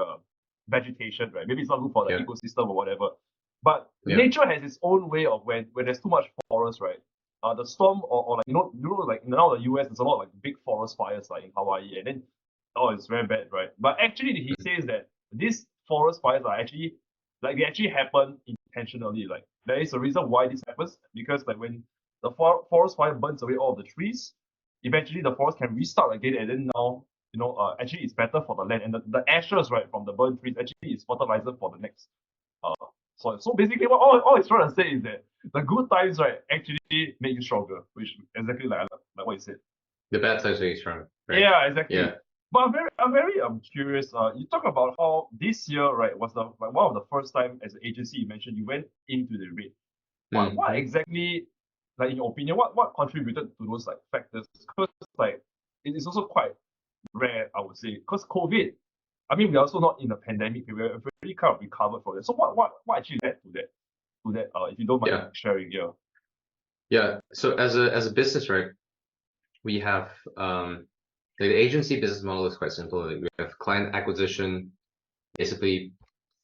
vegetation, right? Maybe it's not good for the Yeah. ecosystem or whatever. But Yeah. nature has its own way of when there's too much forest, right? The storm, or like like now the US, there's a lot of like big forest fires like in Hawaii, and then it's very bad, right? But actually he says that these forest fires are actually like they actually happen intentionally. Like there is a reason why this happens, because like when the forest fire burns away all of the trees, eventually the forest can restart again, and then now actually it's better for the land, and the ashes, right, from the burnt trees actually is fertilizer for the next soil. So basically all it's trying to say is that the good times, right, actually make you stronger, which exactly like what you said. The bad times make you stronger. Right? Yeah, exactly. Yeah. But I'm very curious. You talk about how this year, right, was one of the first time as an agency you mentioned you went into the rate. What exactly, like in your opinion, what contributed to those like factors? Because like it is also quite rare, I would say, because COVID. I mean, we're also not in a pandemic. We're already kind of recovered from it. So what actually led to that? If you don't mind Yeah. sharing, yeah. Yeah. So as a business, right, we have the agency business model is quite simple. We have client acquisition, basically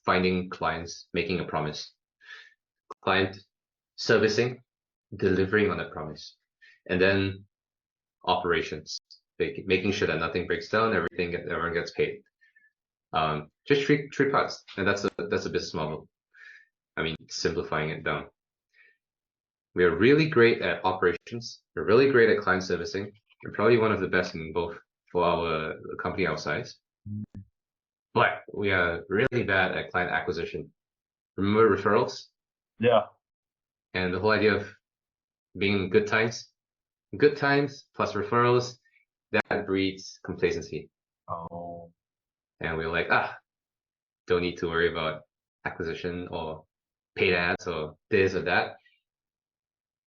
finding clients, making a promise. Client servicing, delivering on that promise. And then operations, making sure that nothing breaks down, everyone gets paid. Just three parts, and that's a business model. I mean, simplifying it down. We are really great at operations. We're really great at client servicing. We're probably one of the best in both for our company our size. But we are really bad at client acquisition. Remember referrals? Yeah. And the whole idea of being good times plus referrals, that breeds complacency. Oh. And we're like, don't need to worry about acquisition or paid ads or this or that.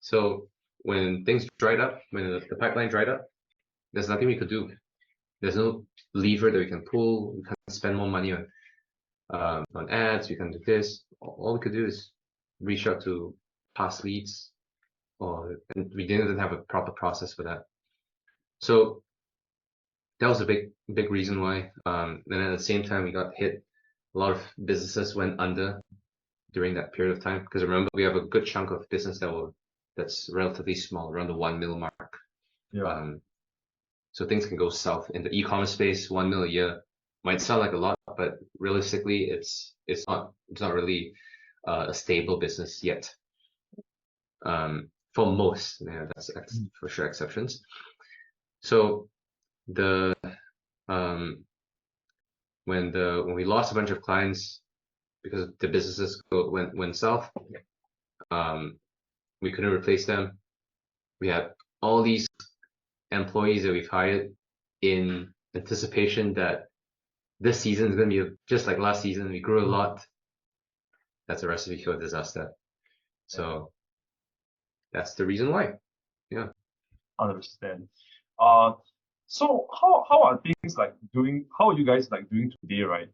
So when things dried up, when the pipeline dried up, there's nothing we could do. There's no lever that we can pull. We can't spend more money on ads. We can do this. All we could do is reach out to past leads, and we didn't have a proper process for that. So that was a big reason why. And at the same time, we got hit. A lot of businesses went under during that period of time, because remember, we have a good chunk of business that's relatively small, around the 1 mil mark. Yeah. So things can go south in the e-commerce space. 1 mil a year might sound like a lot, but realistically, it's not really a stable business yet. For most, that's for sure exceptions. So when we lost a bunch of clients because the businesses went south, we couldn't replace them. We had all these employees that we've hired in anticipation that this season is going to be just like last season. We grew a lot. That's a recipe for disaster. So that's the reason why. Yeah. Understand. So how are things like doing? How are you guys like doing today, right?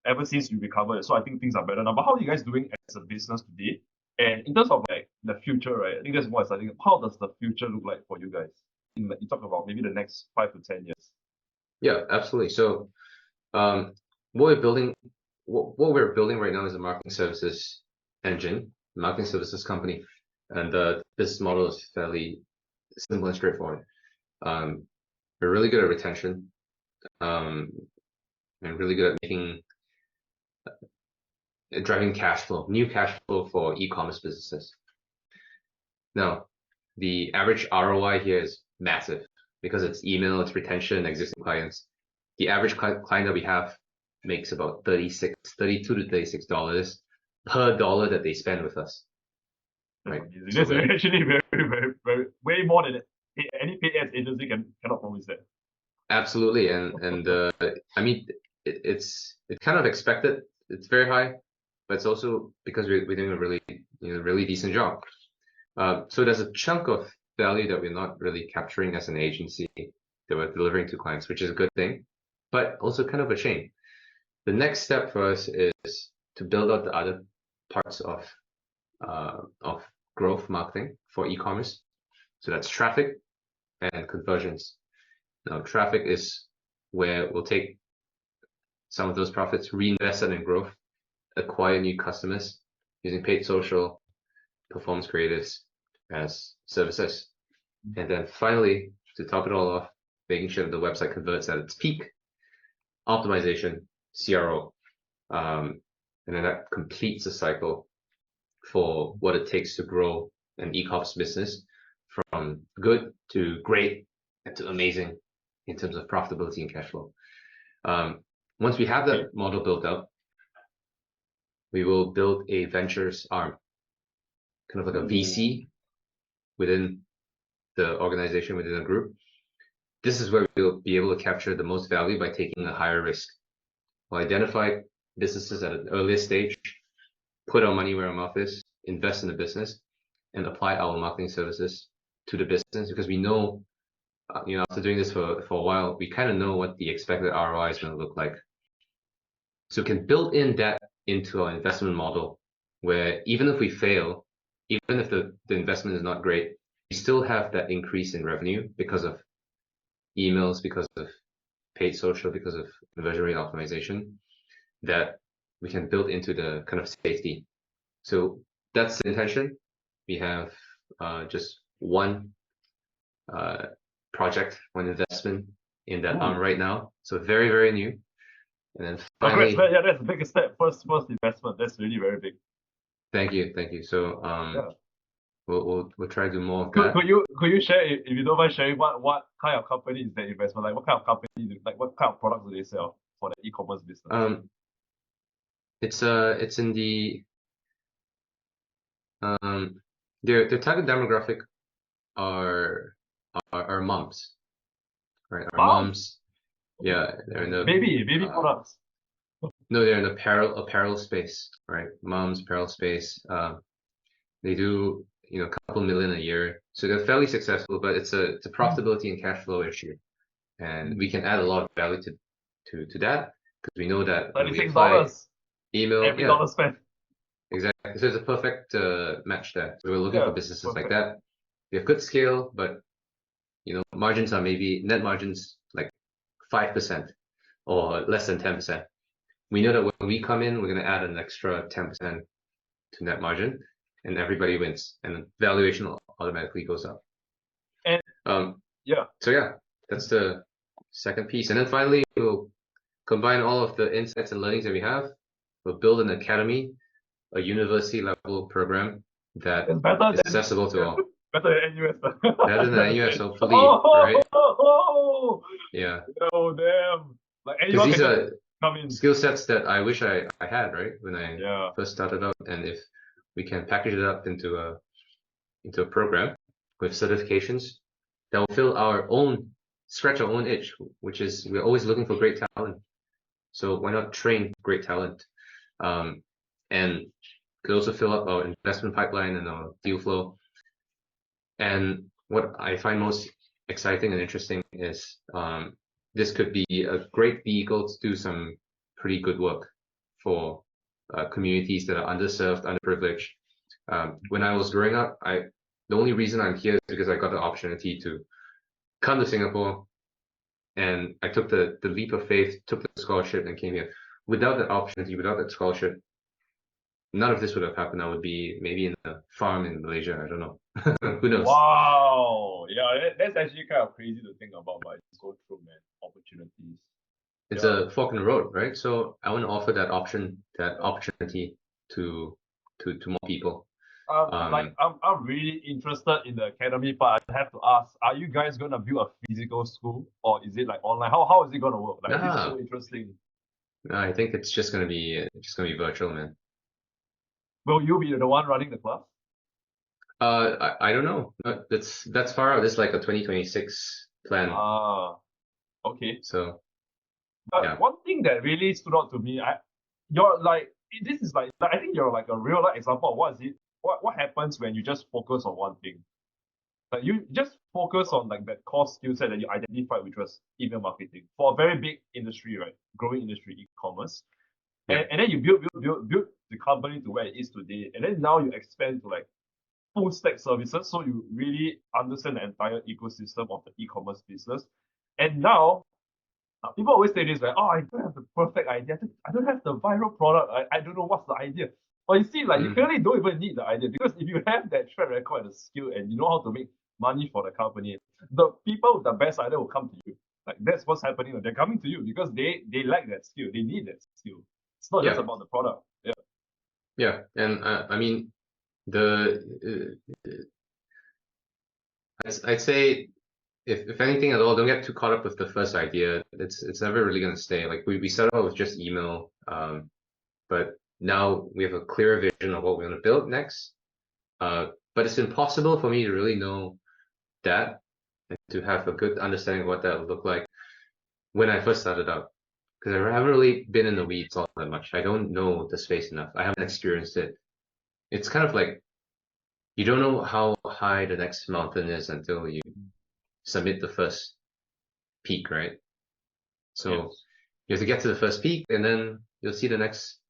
Ever since you recovered, so I think things are better now. But how are you guys doing as a business today? And in terms of like the future, right? I think that's more exciting. How does the future look like for you guys? You talk about maybe the next 5 to 10 years. Yeah, absolutely. So What we're building, what we're building right now is a marketing services engine, marketing services company, and the business model is fairly simple and straightforward. We're really good at retention, and really good at making driving cash flow, new cash flow for e-commerce businesses. Now, the average ROI here is massive because it's email, it's retention, existing clients. The average client that we have makes about $32 to $36 per dollar that they spend with us. Right. That's actually very way more than any paid ads agency cannot promise that. Absolutely, and I mean it's kind of expected. It's very high, but it's also because we're doing a really decent job. So there's a chunk of value that we're not really capturing as an agency that we're delivering to clients, which is a good thing, but also kind of a shame. The next step for us is to build out the other parts of growth marketing for e-commerce. So that's traffic and conversions. Now, traffic is where we'll take some of those profits, reinvest it in growth, acquire new customers using paid social, performance creatives as services. And then finally, to top it all off, making sure that the website converts at its peak, optimization, CRO. And then that completes the cycle for what it takes to grow an e-commerce business from good to great and to amazing in terms of profitability and cash flow. Once we have that model built out, we will build a ventures arm, kind of like a VC within the organization, within a group. This is where we'll be able to capture the most value by taking a higher risk. We'll identify businesses at an earlier stage, put our money where our mouth is, invest in the business, and apply our marketing services to the business because we know, after doing this for a while, we kind of know what the expected ROI is going to look like. So we can build in that into our investment model where even if we fail, even if the investment is not great, we still have that increase in revenue because of emails, because of paid social, because of conversion rate optimization that we can build into the kind of safety. So that's the intention. We have just one project, one investment in that arm right now. So very, very new. And then finally, yeah, that's a big step. First investment. That's really very big. Thank you. So we'll try to do more of that. Could you share, if you don't mind sharing, what kind of company is that investment? Like what kind of company, like what kind of products do they sell for the e-commerce business? It's in the their target demographic are moms, right? Our moms. Yeah, they're in the baby products. No, they're in the apparel space, right? Moms apparel space. They do a couple million a year, so they're fairly successful. But it's a profitability and cash flow issue, and we can add a lot of value to that because we know that when we apply email, every dollar spent. Exactly. So it's a perfect match there. So we're looking for businesses like that. We have good scale, but margins are maybe net margins like 5% or less than 10%. We know that when we come in, we're going to add an extra 10% to net margin, and everybody wins, and valuation automatically goes up. And So that's the second piece, and then finally we'll combine all of the insights and learnings that we have. We'll build an academy, a university level program that is accessible to all. Better than NUS. Better than NUS, hopefully, right? Yeah. Oh damn! Like because these are skill sets that I wish I had, right, when I first started out. And if we can package it up into a program with certifications that will scratch our own itch, which is we're always looking for great talent. So why not train great talent? And could also fill up our investment pipeline and our deal flow. And what I find most exciting and interesting is this could be a great vehicle to do some pretty good work for communities that are underserved, underprivileged. When I was growing up, the only reason I'm here is because I got the opportunity to come to Singapore and I took the leap of faith, took the scholarship, and came here. Without that opportunity, without that scholarship, none of this would have happened. I would be maybe in a farm in Malaysia. I don't know. Who knows? Wow. Yeah, that's actually kind of crazy to think about, but it's so true, man. Opportunities. It's Yeah. a fork in the road, right? So I want to offer that opportunity to more people. Like I'm really interested in the academy part. I have to ask, are you guys gonna build a physical school or is it like online? How is it gonna work? Like this is so interesting. I think it's just gonna be virtual, man. Will you be the one running the class? I don't know. That's far out. This is like a 2026 plan. Okay. So But yeah. one thing that really stood out to me, you're like this is like I think you're like a real life example of what happens when you just focus on one thing. Like you just focus on like that core skill set that you identified, which was email marketing for a very big industry, right? Growing industry, e-commerce. Yeah. And then you build the company to where it is today. And then now you expand to like full stack services. So you really understand the entire ecosystem of the e-commerce business. And now people always say this, right? Oh, I don't have the perfect idea. I don't have the viral product. I don't know what's the idea. But you see, like you clearly don't even need the idea because if you have that track record and the skill and you know how to make money for the company, the people with the best idea will come to you. Like that's what's happening. They're coming to you because they lack that skill. They need that skill. It's not just about the product. Yeah. Yeah, and I mean I'd say if anything at all, don't get too caught up with the first idea. It's never really gonna stay. Like we started out with just email, but now we have a clearer vision of what we want to build next. But it's impossible for me to really know that and to have a good understanding of what that would look like when I first started out. Because I haven't really been in the weeds all that much. I don't know the space enough. I haven't experienced it. It's kind of like you don't know how high the next mountain is until you submit the first peak, right? So Yes. you have to get to the first peak, and then you'll see the next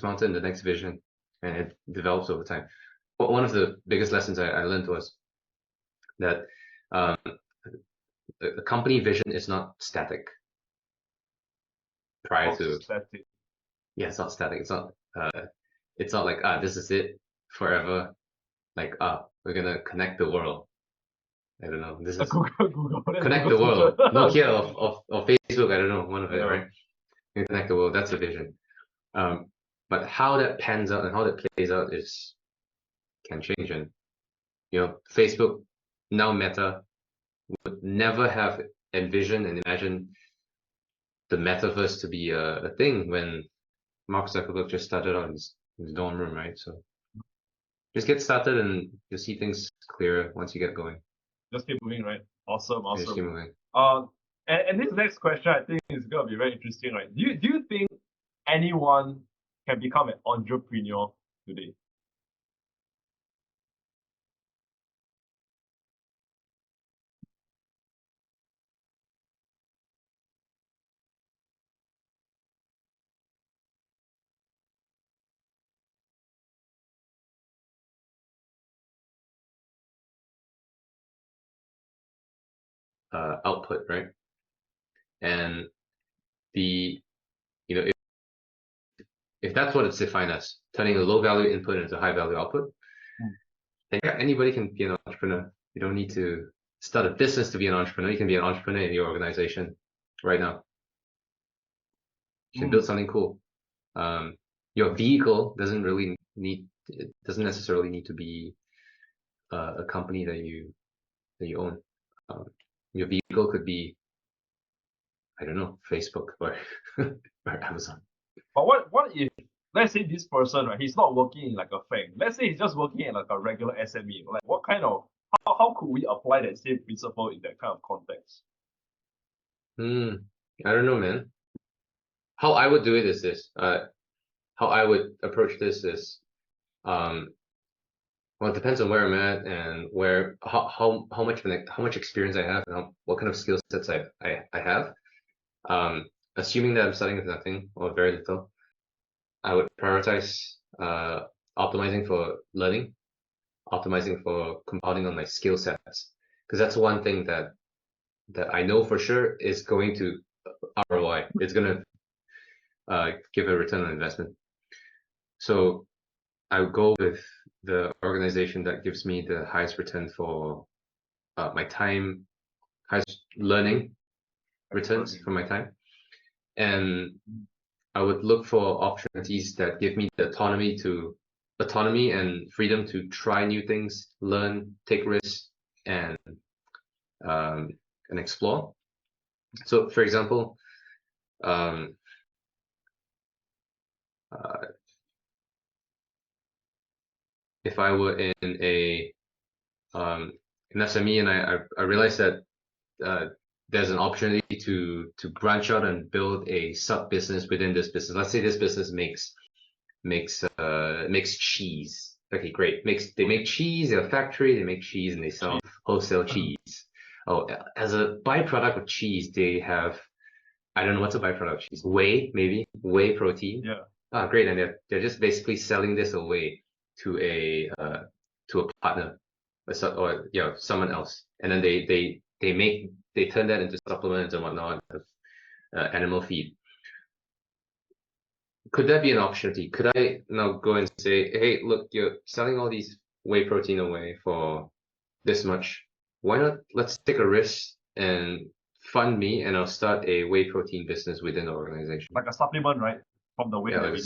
mountain, the next vision, and it develops over time. But one of the biggest lessons I learned was that the company vision is not static. Static. Yeah, it's not static. It's not like this is it forever. Like we're gonna connect the world. I don't know. This is Google. connect the world. Nokia of Facebook. I don't know, one of it, right? You connect the world. That's the vision. But how that pans out and how that plays out can change. And Facebook, now Meta, would never have envisioned and imagined the metaverse to be a thing when Mark Zuckerberg just started out in his dorm room, right? So just get started and you'll see things clearer once you get going. Just keep moving, right? Awesome. Just keep moving. And this next question I think is gonna be very interesting, right? Do you think anyone can become an entrepreneur today? Output, right? And the if that's what it's defined as, turning a low value input into high value output, then yeah, anybody can be an entrepreneur. You don't need to start a business to be an entrepreneur. You can be an entrepreneur in your organization right now. You can build something cool. Your vehicle doesn't necessarily need to be a company that you own. Your vehicle could be, I don't know, Facebook or or Amazon. But what if let's say this person, right, he's not working in like a FANG. Let's say he's just working in like a regular SME. Like what kind of how could we apply that same principle in that kind of context? I don't know, man. How I would do it is this. How I would approach this is, well, it depends on where I'm at and how much experience I have and what kind of skill sets I have. Assuming that I'm starting with nothing or very little, I would prioritize optimizing for learning, optimizing for compounding on my skill sets, because that's one thing that that I know for sure is going to ROI. It's going to give a return on investment. So I would go with the organization that gives me the highest return for my time, highest learning returns for my time. And I would look for opportunities that give me the autonomy and freedom to try new things, learn, take risks, and explore. So, for example, if I were in an SME and I realized that there's an opportunity to branch out and build a sub business within this business. Let's say this business makes cheese. Okay, great. They make cheese. They're a factory. They make cheese and they sell wholesale cheese. Oh, as a byproduct of cheese, they have, I don't know what's a byproduct of cheese. Whey, maybe whey protein. Yeah. Ah, great. And they're just basically selling this away to a partner, or someone else. And then they turn that into supplements and whatnot, animal feed. Could that be an opportunity? Could I now go and say, hey, look, you're selling all these whey protein away for this much. Why not? Let's take a risk and fund me, and I'll start a whey protein business within the organization. Like a supplement, right? From the whey. Yeah, like a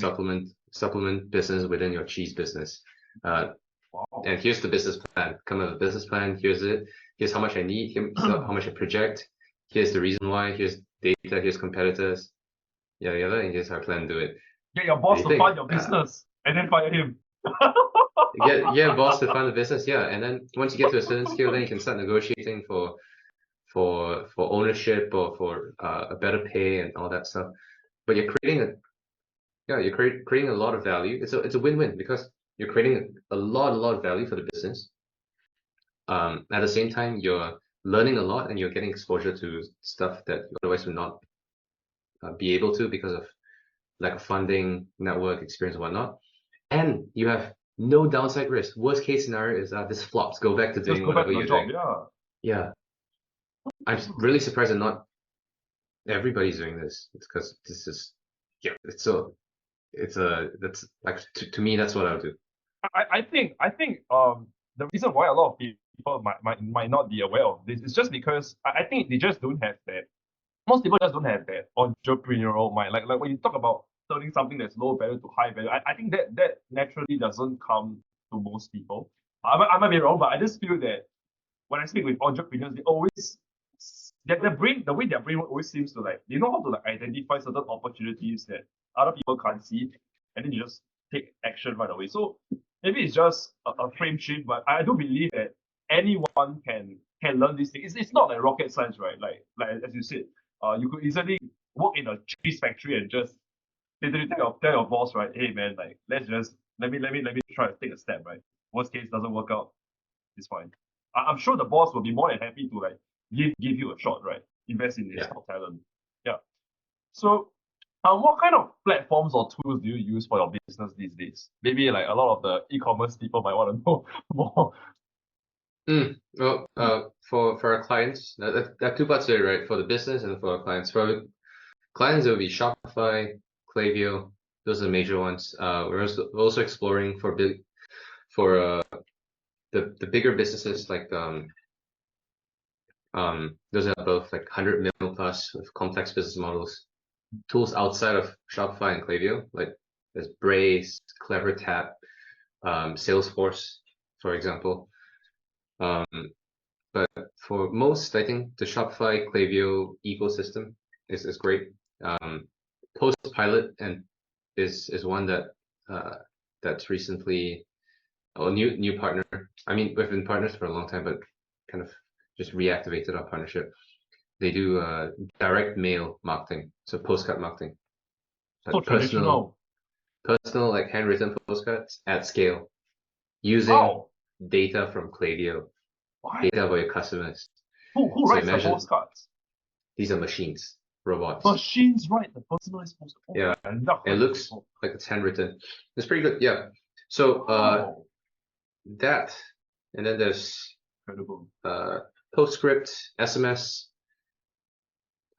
supplement business within your cheese business. Wow. And here's the business plan. Come up with a business plan. Here's it. Here's how much I need. Here's how much I project. Here's the reason why. Here's data. Here's competitors. And here's how I plan to do it. Get your boss to fund your business and then fire him. Get a boss to fund the business, and then once you get to a certain scale, then you can start negotiating for ownership or for a better pay and all that stuff. But you're creating creating a lot of value. It's a win-win because you're creating a lot of value for the business. At the same time, you're learning a lot and you're getting exposure to stuff that you otherwise would not be able to because of lack of funding, network experience, and whatnot. And you have no downside risk. Worst case scenario is this flops. Go back to doing whatever you're doing. Yeah. I'm really surprised that not everybody's doing this. It's because this is that's like to me that's what I would do. I think the reason why a lot of people might not be aware of this is just because I think they just don't have that. Most people just don't have that entrepreneurial mind. Like when you talk about turning something that's low value to high value, I think that naturally doesn't come to most people. I might be wrong, but I just feel that when I speak with entrepreneurs, they always the way their brain always seems to they know how to identify certain opportunities that other people can't see, and then you just take action right away. So maybe it's just a frame shift, but I do believe that anyone can learn these things. It's not like rocket science, right? Like as you said, you could easily work in a cheese factory and just literally tell your boss, right? Hey man, let me try to take a step, right? Worst case doesn't work out, it's fine. I'm sure the boss will be more than happy to give you a shot, right? Invest in his top talent. Yeah. So what kind of platforms or tools do you use for your business these days? Maybe a lot of the e-commerce people might want to know more. Well, for our clients, there are two parts to it, right? For the business and for our clients. For clients, it will be Shopify, Klaviyo. Those are the major ones. We're also exploring for the bigger businesses like those are both 100 mil plus with complex business models. Tools outside of Shopify and Klaviyo, like there's Braze, CleverTap, Salesforce, for example. But for most, I think the Shopify Klaviyo ecosystem is great. Postpilot is one that's recently a new partner. I mean, we've been partners for a long time, but kind of just reactivated our partnership. They do direct mail marketing, so postcard marketing. So traditional. Personal handwritten postcards at scale, using data from Klaviyo, data about your customers. Who writes the postcards? These are machines, robots. Machines write the personalized postcard. It looks like it's handwritten. It's pretty good. Yeah. So that, and then there's incredible. Postscript, SMS,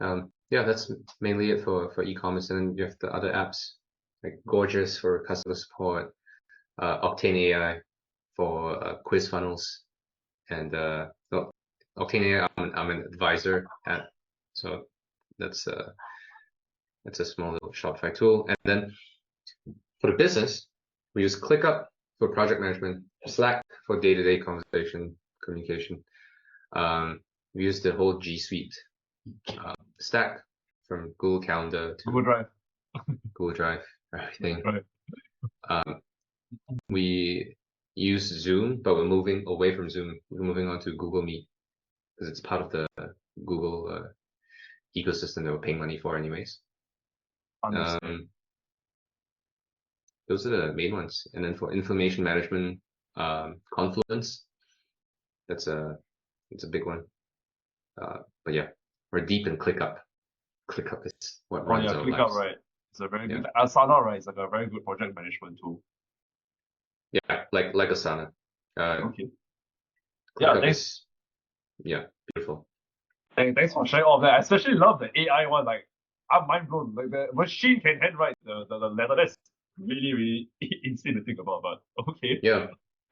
Yeah, that's mainly it for e-commerce. And then you have the other apps like Gorgeous for customer support, OctaneAI for quiz funnels, and OctaneAI, I'm an advisor at, so that's a small little Shopify tool. And then for the business, we use ClickUp for project management, Slack for day-to-day conversation communication. We use the whole Gsuite stack from Google Calendar to Google Drive, everything. right? We use Zoom, but we're moving away from Zoom. We're moving on to Google Meet because it's part of the Google ecosystem that we're paying money for anyways. Those are the main ones. And then for information management, Confluence, it's a big one. But yeah, we're deep in ClickUp. ClickUp is what runs our ClickUp, lives. right? It's a very good Asana, right? It's like a very good project management tool. Yeah, like Asana. Okay. ClickUp is beautiful. Thanks for sharing all of that. I especially love the AI one. Like, I'm mind blown. Like, the machine can handwrite the letter. That's really, really insane to think about. But okay.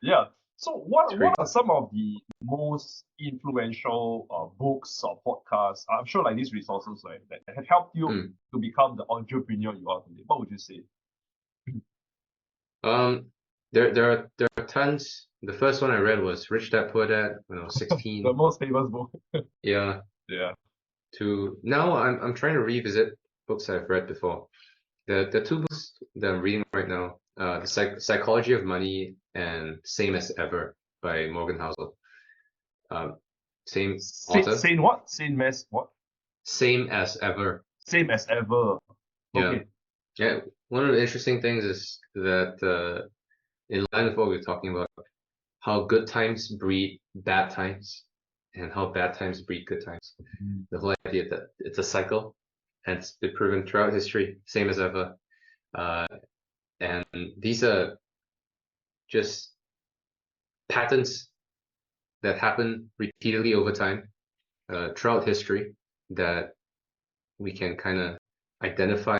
Yeah. So what are some of the most influential books or podcasts? I'm sure like these resources, right, that have helped you to become the entrepreneur you are today. What would you say? There are tons. The first one I read was Rich Dad Poor Dad when I was 16. The most famous book. Yeah. To now I'm trying to revisit books I've read before. The two books that I'm reading right now, the Psychology of Money and Same as Ever by Morgan Housel. Same author. Same what? Same as what? Same as Ever. Same as Ever. Okay. Yeah. One of the interesting things is that in line with what we were talking about, how good times breed bad times, and how bad times breed good times. The whole idea that it's a cycle, and it's been proven throughout history, same as ever. And these are just patterns that happen repeatedly over time, throughout history, that we can kind of identify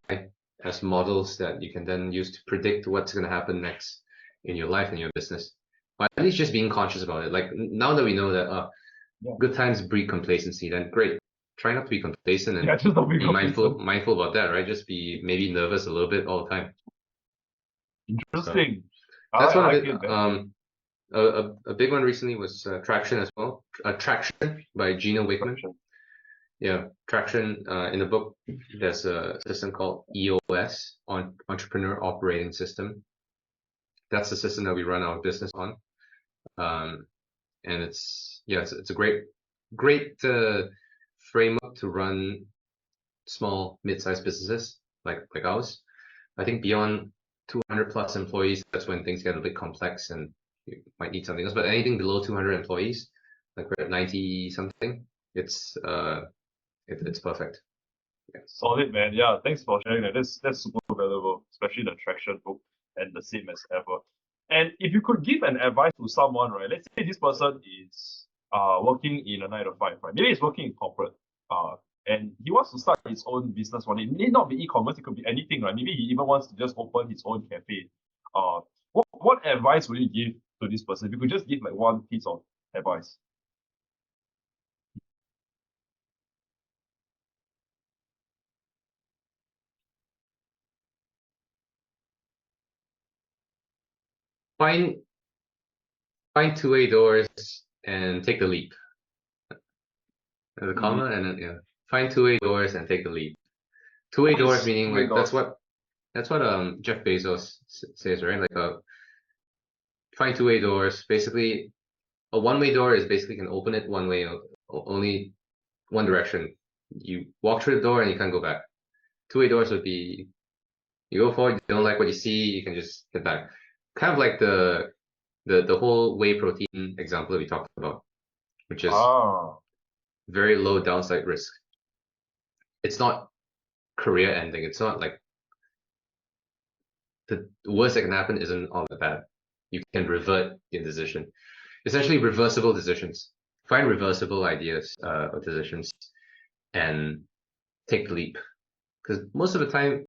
as models that you can then use to predict what's going to happen next in your life and your business. Or at least just being conscious about it. Like now that we know that good times breed complacency, then great. Try not to be complacent and just don't be mindful about that, right? Just be maybe nervous a little bit all the time. Interesting. So that's one of it. A big one recently was Traction as well. Traction by Gino Wickman. Yeah, Traction. In the book, there's a system called EOS, Entrepreneur Operating System. That's the system that we run our business on, and it's a great framework to run small, mid-sized businesses like ours. I think beyond 200 plus employees, that's when things get a bit complex and you might need something else. But anything below 200 employees, like we're at 90 something, it's perfect. Yeah. Solid, man. Yeah, thanks for sharing that. That's super valuable, especially the Traction book and the Same as Ever. And if you could give an advice to someone, right? Let's say this person is working in a 9 to 5, right? Maybe he's working in corporate, and he wants to start his own business one. It need not be e-commerce, it could be anything, right? Maybe he even wants to just open his own cafe. What advice would you give to this person? If you could just give like one piece of advice. Find two-way doors and take the leap. The comma and then find two-way doors and take the leap. Two-way doors meaning like that's what Jeff Bezos says, right? Like find two-way doors. Basically, a one-way door is basically can open it one way, only one direction. You walk through the door and you can't go back. Two-way doors would be you go forward, you don't like what you see, you can just get back. Kind of like the whole whey protein example that we talked about, which is very low downside risk. It's not career ending. It's not like the worst that can happen isn't all that bad. You can revert your decision. Essentially, reversible decisions. Find reversible ideas or decisions, and take the leap. Because most of the time,